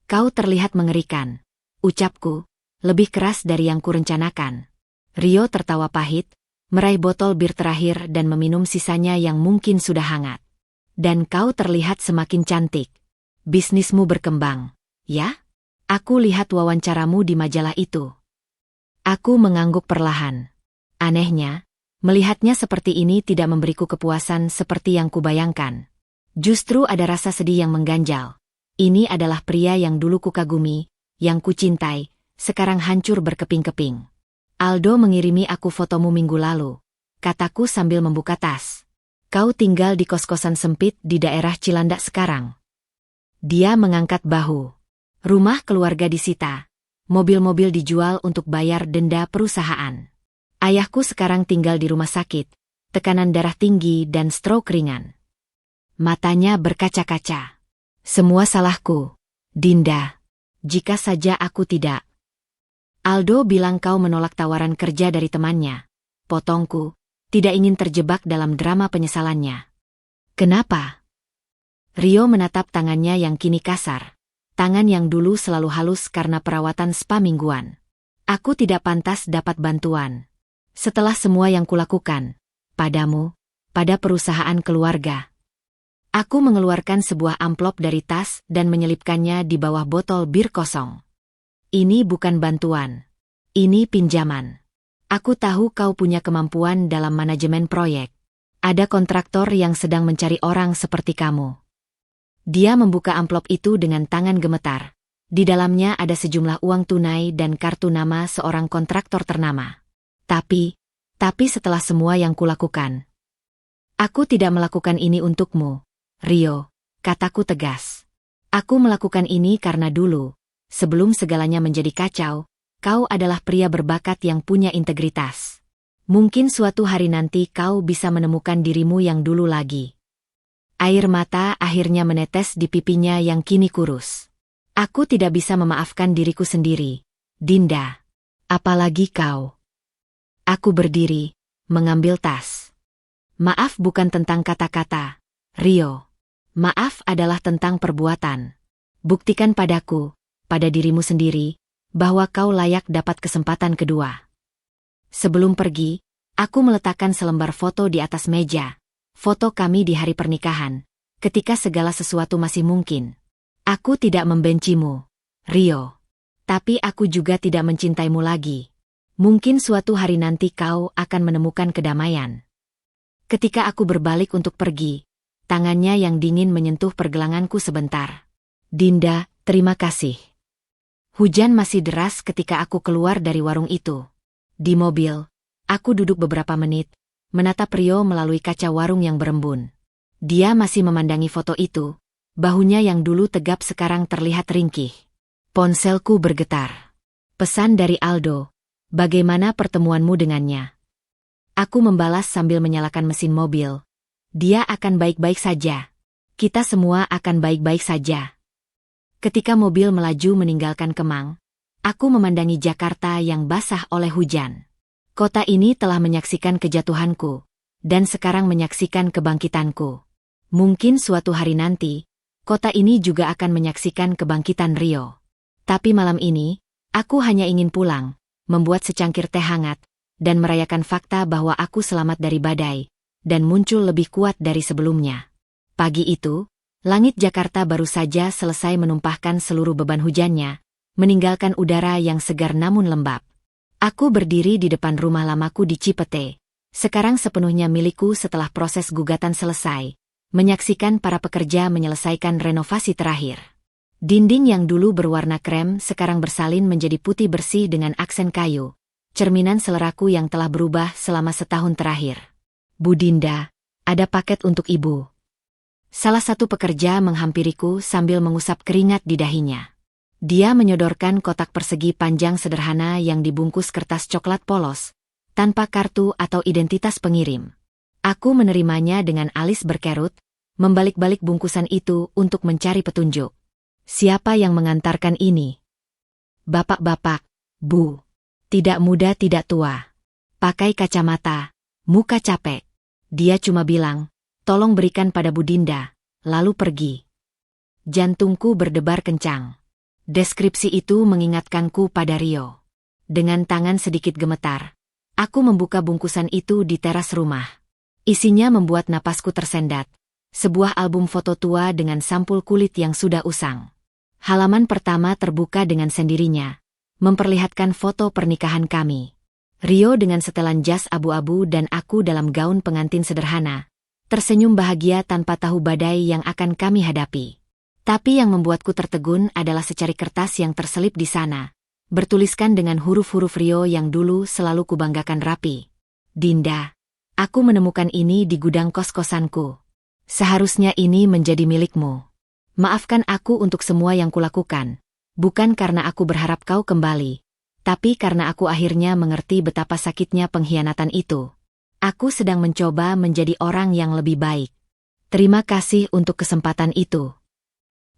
S1: Kau terlihat mengerikan. Ucapku, lebih keras dari yang kurencanakan. Rio tertawa pahit, meraih botol bir terakhir dan meminum sisanya yang mungkin sudah hangat. Dan kau terlihat semakin cantik. Bisnismu berkembang, ya? Aku lihat wawancaramu di majalah itu. Aku mengangguk perlahan. Anehnya, melihatnya seperti ini tidak memberiku kepuasan seperti yang kubayangkan. Justru ada rasa sedih yang mengganjal. Ini adalah pria yang dulu kukagumi, yang kucintai, sekarang hancur berkeping-keping. Aldo mengirimi aku fotomu minggu lalu, kataku sambil membuka tas. Kau tinggal di kos-kosan sempit di daerah Cilandak sekarang. Dia mengangkat bahu. Rumah keluarga disita. Mobil-mobil dijual untuk bayar denda perusahaan. Ayahku sekarang tinggal di rumah sakit, tekanan darah tinggi dan stroke ringan. Matanya berkaca-kaca. Semua salahku, Dinda. Jika saja aku tidak. Aldo bilang kau menolak tawaran kerja dari temannya. Potongku, tidak ingin terjebak dalam drama penyesalannya. Kenapa? Rio menatap tangannya yang kini kasar. Tangan yang dulu selalu halus karena perawatan spa mingguan. Aku tidak pantas dapat bantuan. Setelah semua yang kulakukan, padamu, pada perusahaan keluarga. Aku mengeluarkan sebuah amplop dari tas dan menyelipkannya di bawah botol bir kosong. Ini bukan bantuan. Ini pinjaman. Aku tahu kau punya kemampuan dalam manajemen proyek. Ada kontraktor yang sedang mencari orang seperti kamu. Dia membuka amplop itu dengan tangan gemetar. Di dalamnya ada sejumlah uang tunai dan kartu nama seorang kontraktor ternama. Tapi setelah semua yang kulakukan, aku tidak melakukan ini untukmu, Rio, kataku tegas. Aku melakukan ini karena dulu, sebelum segalanya menjadi kacau, kau adalah pria berbakat yang punya integritas. Mungkin suatu hari nanti kau bisa menemukan dirimu yang dulu lagi. Air mata akhirnya menetes di pipinya yang kini kurus. Aku tidak bisa memaafkan diriku sendiri, Dinda. Apalagi kau. Aku berdiri, mengambil tas. Maaf bukan tentang kata-kata, Rio. Maaf adalah tentang perbuatan. Buktikan padaku, pada dirimu sendiri, bahwa kau layak dapat kesempatan kedua. Sebelum pergi, aku meletakkan selembar foto di atas meja. Foto kami di hari pernikahan, ketika segala sesuatu masih mungkin. Aku tidak membencimu, Rio. Tapi aku juga tidak mencintaimu lagi. Mungkin suatu hari nanti kau akan menemukan kedamaian. Ketika aku berbalik untuk pergi, tangannya yang dingin menyentuh pergelanganku sebentar. Dinda, terima kasih. Hujan masih deras ketika aku keluar dari warung itu. Di mobil, aku duduk beberapa menit, menatap Rio melalui kaca warung yang berembun. Dia masih memandangi foto itu, bahunya yang dulu tegap sekarang terlihat ringkih. Ponselku bergetar. Pesan dari Aldo, bagaimana pertemuanmu dengannya? Aku membalas sambil menyalakan mesin mobil. Dia akan baik-baik saja. Kita semua akan baik-baik saja. Ketika mobil melaju meninggalkan Kemang, aku memandangi Jakarta yang basah oleh hujan. Kota ini telah menyaksikan kejatuhanku, dan sekarang menyaksikan kebangkitanku. Mungkin suatu hari nanti, kota ini juga akan menyaksikan kebangkitan Rio. Tapi malam ini, aku hanya ingin pulang, membuat secangkir teh hangat, dan merayakan fakta bahwa aku selamat dari badai, dan muncul lebih kuat dari sebelumnya. Pagi itu, langit Jakarta baru saja selesai menumpahkan seluruh beban hujannya, meninggalkan udara yang segar namun lembab. Aku berdiri di depan rumah lamaku di Cipete, sekarang sepenuhnya milikku setelah proses gugatan selesai, menyaksikan para pekerja menyelesaikan renovasi terakhir. Dinding yang dulu berwarna krem sekarang bersalin menjadi putih bersih dengan aksen kayu, cerminan seleraku yang telah berubah selama setahun terakhir. Bu Dinda, ada paket untuk ibu. Salah satu pekerja menghampiriku sambil mengusap keringat di dahinya. Dia menyodorkan kotak persegi panjang sederhana yang dibungkus kertas coklat polos, tanpa kartu atau identitas pengirim. Aku menerimanya dengan alis berkerut, membalik-balik bungkusan itu untuk mencari petunjuk. Siapa yang mengantarkan ini? Bapak-bapak, Bu. Tidak muda tidak tua. Pakai kacamata, muka capek. Dia cuma bilang, tolong berikan pada Bu Dinda, lalu pergi. Jantungku berdebar kencang. Deskripsi itu mengingatkanku pada Rio. Dengan tangan sedikit gemetar, Aku membuka bungkusan itu di teras rumah. Isinya membuat napasku tersendat. Sebuah album foto tua dengan sampul kulit yang sudah usang. Halaman pertama terbuka dengan sendirinya, memperlihatkan foto pernikahan kami. Rio dengan setelan jas abu-abu dan aku dalam gaun pengantin sederhana, tersenyum bahagia tanpa tahu badai yang akan kami hadapi. Tapi yang membuatku tertegun adalah secari kertas yang terselip di sana, bertuliskan dengan huruf-huruf Rio yang dulu selalu kubanggakan rapi. Dinda, aku menemukan ini di gudang kos-kosanku. Seharusnya ini menjadi milikmu. Maafkan aku untuk semua yang kulakukan, bukan karena aku berharap kau kembali, tapi karena aku akhirnya mengerti betapa sakitnya pengkhianatan itu. Aku sedang mencoba menjadi orang yang lebih baik. Terima kasih untuk kesempatan itu.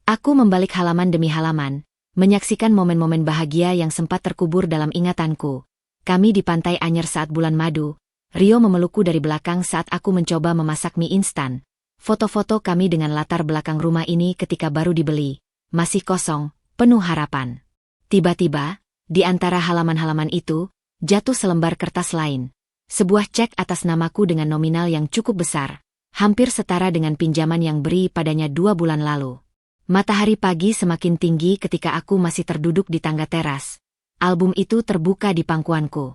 S1: Aku membalik halaman demi halaman, menyaksikan momen-momen bahagia yang sempat terkubur dalam ingatanku. Kami di Pantai Anyer saat bulan madu, Rio memelukku dari belakang saat aku mencoba memasak mie instan. Foto-foto kami dengan latar belakang rumah ini ketika baru dibeli, masih kosong, penuh harapan. Tiba-tiba, di antara halaman-halaman itu, jatuh selembar kertas lain. Sebuah cek atas namaku dengan nominal yang cukup besar, hampir setara dengan pinjaman yang beri padanya 2 bulan lalu. Matahari pagi semakin tinggi ketika aku masih terduduk di tangga teras. Album itu terbuka di pangkuanku.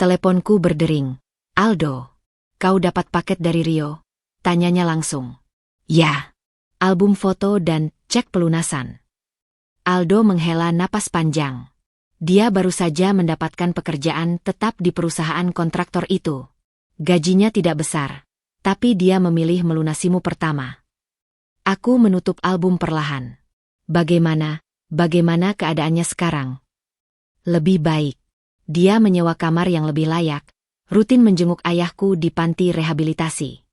S1: Teleponku berdering. Aldo, kau dapat paket dari Rio? Tanyanya langsung. Ya. Album foto dan cek pelunasan. Aldo menghela napas panjang. Dia baru saja mendapatkan pekerjaan tetap di perusahaan kontraktor itu. Gajinya tidak besar, tapi dia memilih melunasimu pertama. Aku menutup album perlahan. Bagaimana keadaannya sekarang? Lebih baik. Dia menyewa kamar yang lebih layak, rutin menjenguk ayahku di panti rehabilitasi.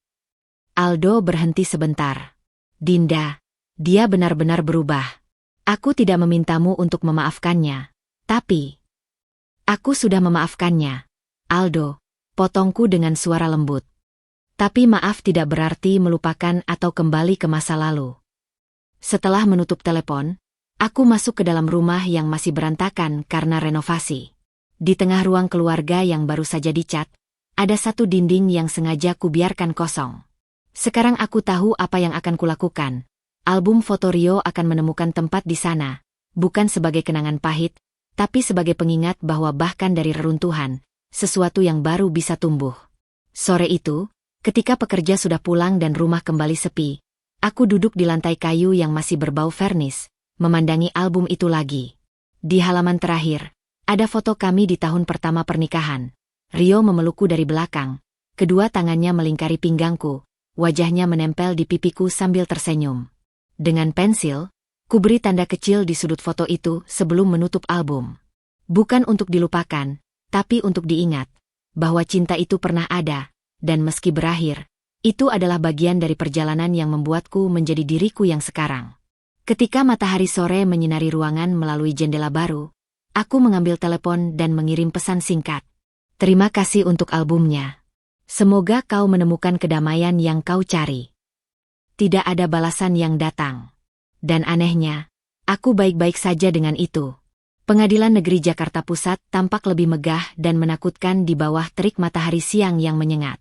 S1: Aldo berhenti sebentar. Dinda, dia benar-benar berubah. Aku tidak memintamu untuk memaafkannya. Tapi, aku sudah memaafkannya. Aldo, potongku dengan suara lembut. Tapi maaf tidak berarti melupakan atau kembali ke masa lalu. Setelah menutup telepon, aku masuk ke dalam rumah yang masih berantakan karena renovasi. Di tengah ruang keluarga yang baru saja dicat, ada satu dinding yang sengaja kubiarkan kosong. Sekarang aku tahu apa yang akan kulakukan. Album foto Rio akan menemukan tempat di sana, bukan sebagai kenangan pahit, tapi sebagai pengingat bahwa bahkan dari reruntuhan, sesuatu yang baru bisa tumbuh. Sore itu, ketika pekerja sudah pulang dan rumah kembali sepi, aku duduk di lantai kayu yang masih berbau vernis, memandangi album itu lagi. Di halaman terakhir, ada foto kami di tahun pertama pernikahan. Rio memelukku dari belakang, kedua tangannya melingkari pinggangku. Wajahnya menempel di pipiku sambil tersenyum. Dengan pensil, kuberi tanda kecil di sudut foto itu sebelum menutup album. Bukan untuk dilupakan, tapi untuk diingat, bahwa cinta itu pernah ada, dan meski berakhir, itu adalah bagian dari perjalanan yang membuatku menjadi diriku yang sekarang. Ketika matahari sore menyinari ruangan melalui jendela baru, aku mengambil telepon dan mengirim pesan singkat. Terima kasih untuk albumnya. Semoga kau menemukan kedamaian yang kau cari. Tidak ada balasan yang datang. Dan anehnya, aku baik-baik saja dengan itu. Pengadilan Negeri Jakarta Pusat tampak lebih megah dan menakutkan di bawah terik matahari siang yang menyengat.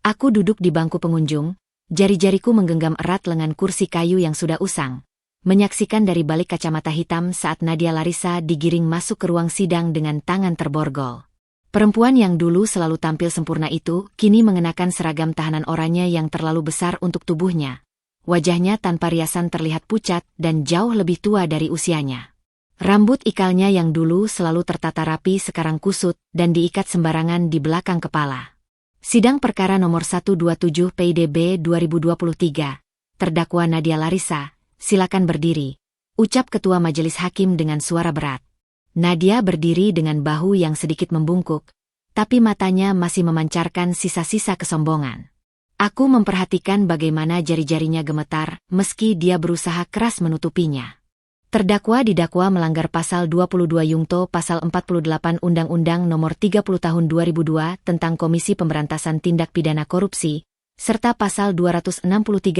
S1: Aku duduk di bangku pengunjung, jari-jariku menggenggam erat lengan kursi kayu yang sudah usang, menyaksikan dari balik kacamata hitam saat Nadia Larissa digiring masuk ke ruang sidang dengan tangan terborgol. Perempuan yang dulu selalu tampil sempurna itu kini mengenakan seragam tahanan oranye yang terlalu besar untuk tubuhnya. Wajahnya tanpa riasan terlihat pucat dan jauh lebih tua dari usianya. Rambut ikalnya yang dulu selalu tertata rapi sekarang kusut dan diikat sembarangan di belakang kepala. Sidang perkara nomor 127 PIDB 2023. Terdakwa Nadia Larissa, silakan berdiri, ucap Ketua Majelis Hakim dengan suara berat. Nadia berdiri dengan bahu yang sedikit membungkuk, tapi matanya masih memancarkan sisa-sisa kesombongan. Aku memperhatikan bagaimana jari-jarinya gemetar meski dia berusaha keras menutupinya. Terdakwa didakwa melanggar pasal 22 Yungto pasal 48 Undang-Undang Nomor 30 Tahun 2002 tentang Komisi Pemberantasan Tindak Pidana Korupsi, serta pasal 263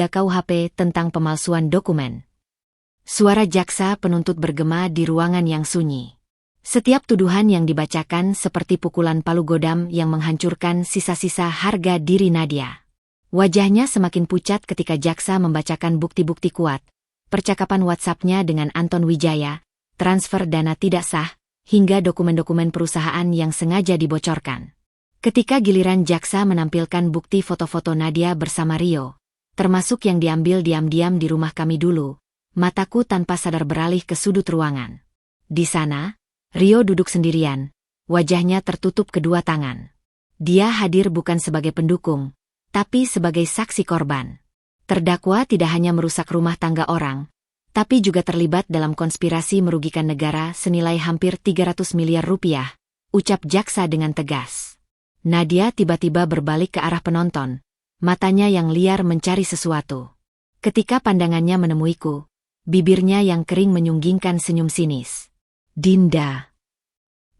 S1: KUHP tentang pemalsuan dokumen. Suara jaksa penuntut bergema di ruangan yang sunyi. Setiap tuduhan yang dibacakan seperti pukulan palu godam yang menghancurkan sisa-sisa harga diri Nadia. Wajahnya semakin pucat ketika jaksa membacakan bukti-bukti kuat, percakapan WhatsApp-nya dengan Anton Wijaya, transfer dana tidak sah, hingga dokumen-dokumen perusahaan yang sengaja dibocorkan. Ketika giliran jaksa menampilkan bukti foto-foto Nadia bersama Rio, termasuk yang diambil diam-diam di rumah kami dulu, mataku tanpa sadar beralih ke sudut ruangan. Di sana, Rio duduk sendirian, wajahnya tertutup kedua tangan. Dia hadir bukan sebagai pendukung, tapi sebagai saksi korban. Terdakwa tidak hanya merusak rumah tangga orang, tapi juga terlibat dalam konspirasi merugikan negara senilai hampir 300 miliar rupiah, ucap jaksa dengan tegas. Nadia tiba-tiba berbalik ke arah penonton, matanya yang liar mencari sesuatu. Ketika pandangannya menemuiku, bibirnya yang kering menyunggingkan senyum sinis. Dinda.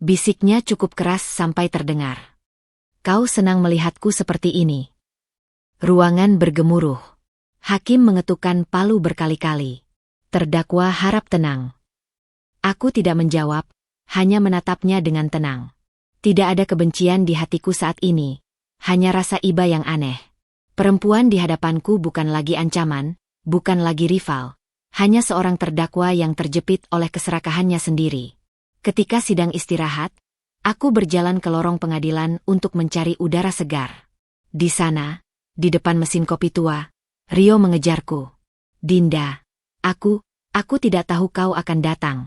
S1: Bisiknya cukup keras sampai terdengar. Kau senang melihatku seperti ini. Ruangan bergemuruh. Hakim mengetukkan palu berkali-kali. Terdakwa harap tenang. Aku tidak menjawab, hanya menatapnya dengan tenang. Tidak ada kebencian di hatiku saat ini, hanya rasa iba yang aneh. Perempuan di hadapanku bukan lagi ancaman, bukan lagi rival. Hanya seorang terdakwa yang terjepit oleh keserakahannya sendiri. Ketika sidang istirahat, aku berjalan ke lorong pengadilan untuk mencari udara segar. Di sana, di depan mesin kopi tua, Rio mengejarku. Dinda, aku tidak tahu kau akan datang,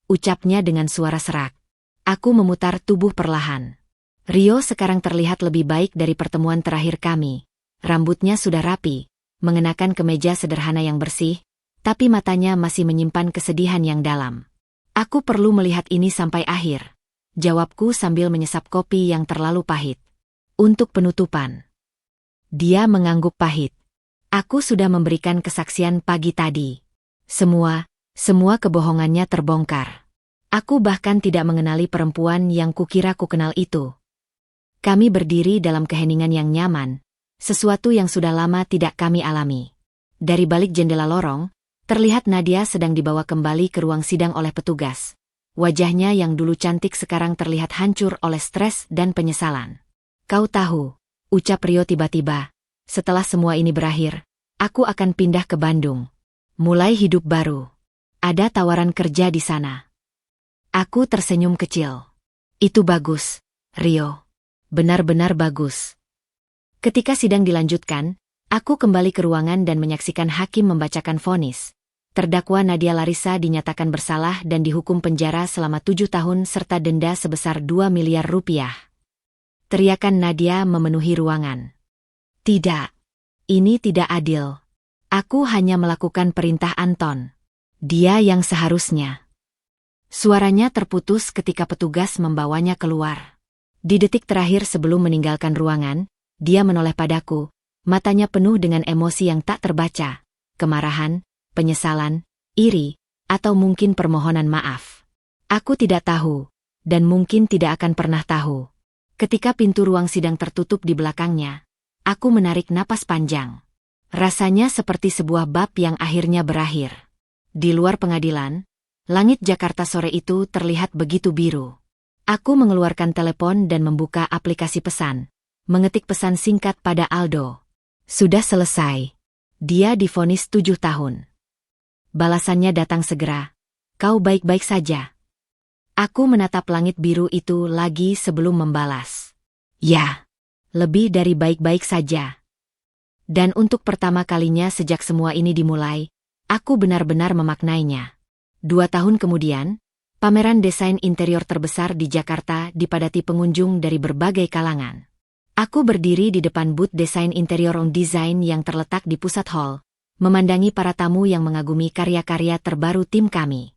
S1: ucapnya dengan suara serak. Aku memutar tubuh perlahan. Rio sekarang terlihat lebih baik dari pertemuan terakhir kami. Rambutnya sudah rapi, mengenakan kemeja sederhana yang bersih, tapi matanya masih menyimpan kesedihan yang dalam. Aku perlu melihat ini sampai akhir, jawabku sambil menyesap kopi yang terlalu pahit. Untuk penutupan. Dia mengangguk pahit. Aku sudah memberikan kesaksian pagi tadi. Semua kebohongannya terbongkar. Aku bahkan tidak mengenali perempuan yang kukira ku kenal itu. Kami berdiri dalam keheningan yang nyaman, sesuatu yang sudah lama tidak kami alami. Dari balik jendela lorong, terlihat Nadia sedang dibawa kembali ke ruang sidang oleh petugas. Wajahnya yang dulu cantik sekarang terlihat hancur oleh stres dan penyesalan. Kau tahu, ucap Rio tiba-tiba, setelah semua ini berakhir, aku akan pindah ke Bandung. Mulai hidup baru. Ada tawaran kerja di sana. Aku tersenyum kecil. Itu bagus, Rio. Benar-benar bagus. Ketika sidang dilanjutkan, aku kembali ke ruangan dan menyaksikan hakim membacakan vonis. Terdakwa Nadia Larissa dinyatakan bersalah dan dihukum penjara selama 7 tahun serta denda sebesar 2 miliar rupiah. Teriakan Nadia memenuhi ruangan. Tidak. Ini tidak adil. Aku hanya melakukan perintah Anton. Dia yang seharusnya. Suaranya terputus ketika petugas membawanya keluar. Di detik terakhir sebelum meninggalkan ruangan, dia menoleh padaku, matanya penuh dengan emosi yang tak terbaca, kemarahan, penyesalan, iri, atau mungkin permohonan maaf. Aku tidak tahu, dan mungkin tidak akan pernah tahu. Ketika pintu ruang sidang tertutup di belakangnya, aku menarik napas panjang. Rasanya seperti sebuah bab yang akhirnya berakhir. Di luar pengadilan, langit Jakarta sore itu terlihat begitu biru. Aku mengeluarkan telepon dan membuka aplikasi pesan, mengetik pesan singkat pada Aldo. Sudah selesai. Dia divonis 7 tahun. Balasannya datang segera. Kau baik-baik saja. Aku menatap langit biru itu lagi sebelum membalas. Ya, lebih dari baik-baik saja. Dan untuk pertama kalinya sejak semua ini dimulai, aku benar-benar memaknainya. 2 tahun kemudian, pameran desain interior terbesar di Jakarta dipadati pengunjung dari berbagai kalangan. Aku berdiri di depan booth desain interior on design yang terletak di pusat hall, memandangi para tamu yang mengagumi karya-karya terbaru tim kami.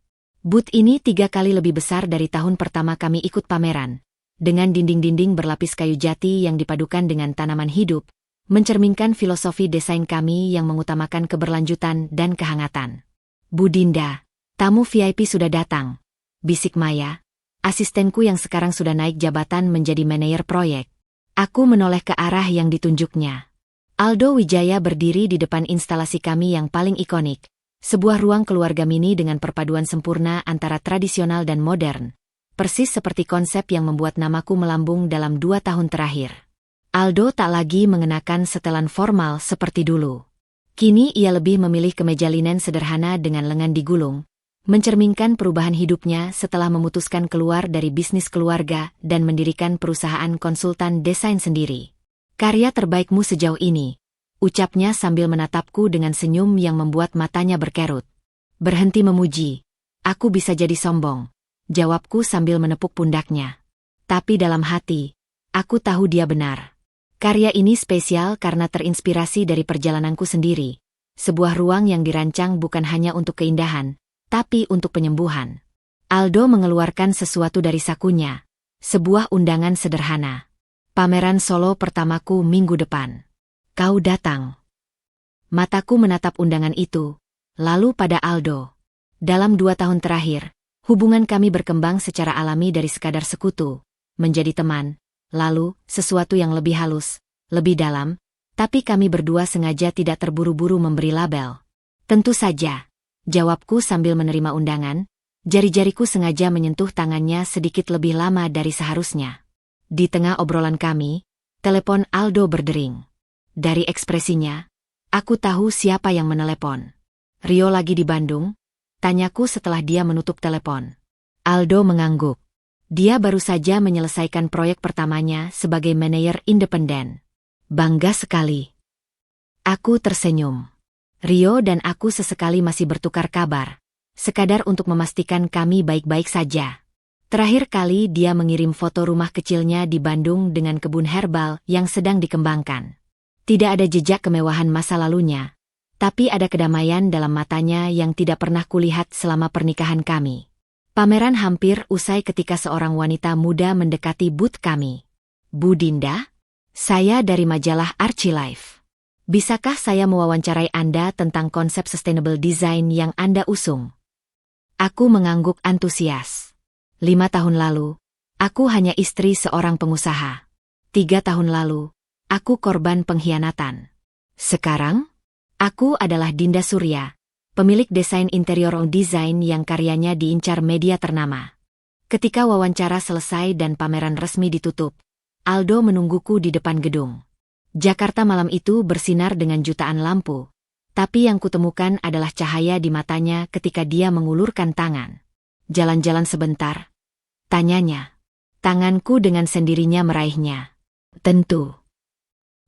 S1: Booth ini 3 kali lebih besar dari tahun pertama kami ikut pameran, dengan dinding-dinding berlapis kayu jati yang dipadukan dengan tanaman hidup, mencerminkan filosofi desain kami yang mengutamakan keberlanjutan dan kehangatan. Bu Dinda, tamu VIP sudah datang, bisik Maya, asistenku yang sekarang sudah naik jabatan menjadi manajer proyek. Aku menoleh ke arah yang ditunjuknya. Aldo Wijaya berdiri di depan instalasi kami yang paling ikonik, sebuah ruang keluarga mini dengan perpaduan sempurna antara tradisional dan modern. persis seperti konsep yang membuat namaku melambung dalam 2 tahun terakhir. Aldo tak lagi mengenakan setelan formal seperti dulu. Kini ia lebih memilih kemeja linen sederhana dengan lengan digulung, mencerminkan perubahan hidupnya setelah memutuskan keluar dari bisnis keluarga dan mendirikan perusahaan konsultan desain sendiri. "Karya terbaikmu sejauh ini," ucapnya sambil menatapku dengan senyum yang membuat matanya berkerut. "Berhenti memuji. Aku bisa jadi sombong," jawabku sambil menepuk pundaknya. Tapi dalam hati, aku tahu dia benar. Karya ini spesial karena terinspirasi dari perjalananku sendiri. Sebuah ruang yang dirancang bukan hanya untuk keindahan, tapi untuk penyembuhan. Aldo mengeluarkan sesuatu dari sakunya. Sebuah undangan sederhana. "Pameran solo pertamaku minggu depan. Kau datang." Mataku menatap undangan itu, lalu pada Aldo. Dalam 2 tahun terakhir, hubungan kami berkembang secara alami dari sekadar sekutu, menjadi teman, lalu sesuatu yang lebih halus, lebih dalam, tapi kami berdua sengaja tidak terburu-buru memberi label. "Tentu saja," jawabku sambil menerima undangan. Jari-jariku sengaja menyentuh tangannya sedikit lebih lama dari seharusnya. Di tengah obrolan kami, telepon Aldo berdering. Dari ekspresinya, aku tahu siapa yang menelepon. "Rio lagi di Bandung?" tanyaku setelah dia menutup telepon. Aldo mengangguk. Dia baru saja menyelesaikan proyek pertamanya sebagai manajer independen. "Bangga sekali." Aku tersenyum. Rio dan aku sesekali masih bertukar kabar, sekadar untuk memastikan kami baik-baik saja. Terakhir kali dia mengirim foto rumah kecilnya di Bandung dengan kebun herbal yang sedang dikembangkan. Tidak ada jejak kemewahan masa lalunya, tapi ada kedamaian dalam matanya yang tidak pernah kulihat selama pernikahan kami. Pameran hampir usai ketika seorang wanita muda mendekati booth kami. "Bu Dinda, saya dari majalah Archie Life. Bisakah saya mewawancarai Anda tentang konsep sustainable design yang Anda usung?" Aku mengangguk antusias. 5 tahun lalu, aku hanya istri seorang pengusaha. 3 tahun lalu, aku korban pengkhianatan. Sekarang, aku adalah Dinda Surya, pemilik desain interior design yang karyanya diincar media ternama. Ketika wawancara selesai dan pameran resmi ditutup, Aldo menungguku di depan gedung. Jakarta malam itu bersinar dengan jutaan lampu, tapi yang kutemukan adalah cahaya di matanya ketika dia mengulurkan tangan. "Jalan-jalan sebentar?" tanyanya. Tanganku dengan sendirinya meraihnya. "Tentu."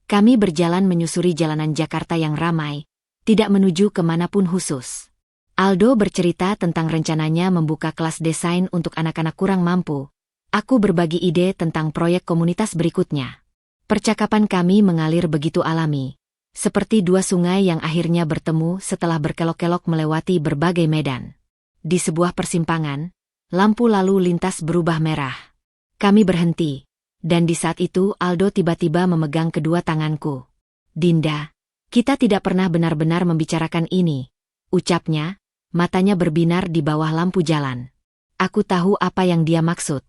S1: Kami berjalan menyusuri jalanan Jakarta yang ramai, tidak menuju kemanapun khusus. Aldo bercerita tentang rencananya membuka kelas desain untuk anak-anak kurang mampu. Aku berbagi ide tentang proyek komunitas berikutnya. Percakapan kami mengalir begitu alami, seperti 2 sungai yang akhirnya bertemu setelah berkelok-kelok melewati berbagai medan. Di sebuah persimpangan, lampu lalu lintas berubah merah. Kami berhenti, dan di saat itu Aldo tiba-tiba memegang kedua tanganku. "Dinda, kita tidak pernah benar-benar membicarakan ini," ucapnya, matanya berbinar di bawah lampu jalan. Aku tahu apa yang dia maksud.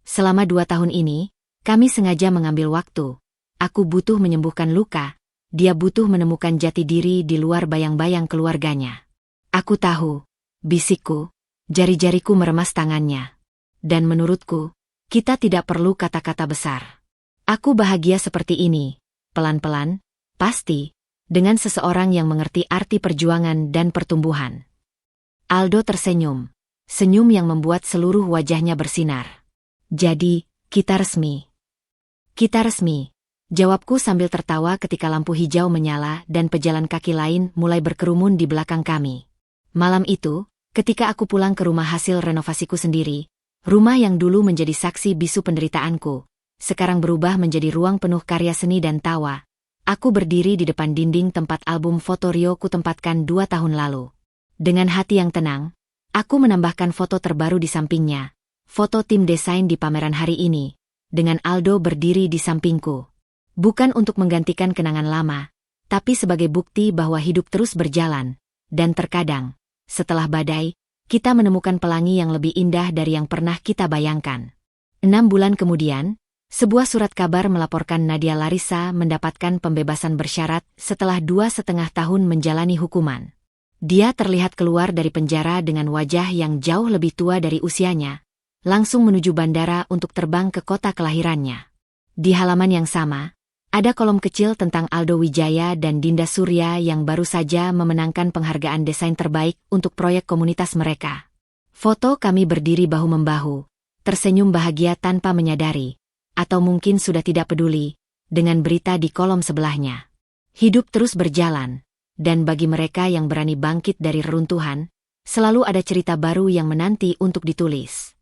S1: Selama 2 tahun ini, kami sengaja mengambil waktu. Aku butuh menyembuhkan luka, dia butuh menemukan jati diri di luar bayang-bayang keluarganya. "Aku tahu," bisikku, jari-jariku meremas tangannya. "Dan menurutku, kita tidak perlu kata-kata besar. Aku bahagia seperti ini, pelan-pelan, pasti, dengan seseorang yang mengerti arti perjuangan dan pertumbuhan." Aldo tersenyum, senyum yang membuat seluruh wajahnya bersinar. "Jadi, kita resmi." "Kita resmi," jawabku sambil tertawa ketika lampu hijau menyala dan pejalan kaki lain mulai berkerumun di belakang kami. Malam itu, ketika aku pulang ke rumah hasil renovasiku sendiri, rumah yang dulu menjadi saksi bisu penderitaanku, sekarang berubah menjadi ruang penuh karya seni dan tawa. Aku berdiri di depan dinding tempat album foto Rio ku tempatkan 2 tahun lalu. Dengan hati yang tenang, aku menambahkan foto terbaru di sampingnya, foto tim desain di pameran hari ini, dengan Aldo berdiri di sampingku. Bukan untuk menggantikan kenangan lama, tapi sebagai bukti bahwa hidup terus berjalan, dan terkadang, setelah badai, kita menemukan pelangi yang lebih indah dari yang pernah kita bayangkan. 6 bulan kemudian, sebuah surat kabar melaporkan Nadia Larissa mendapatkan pembebasan bersyarat setelah 2,5 tahun menjalani hukuman. Dia terlihat keluar dari penjara dengan wajah yang jauh lebih tua dari usianya, langsung menuju bandara untuk terbang ke kota kelahirannya. Di halaman yang sama, ada kolom kecil tentang Aldo Wijaya dan Dinda Surya yang baru saja memenangkan penghargaan desain terbaik untuk proyek komunitas mereka. Foto kami berdiri bahu-membahu, tersenyum bahagia tanpa menyadari, atau mungkin sudah tidak peduli, dengan berita di kolom sebelahnya. Hidup terus berjalan, dan bagi mereka yang berani bangkit dari reruntuhan, selalu ada cerita baru yang menanti untuk ditulis.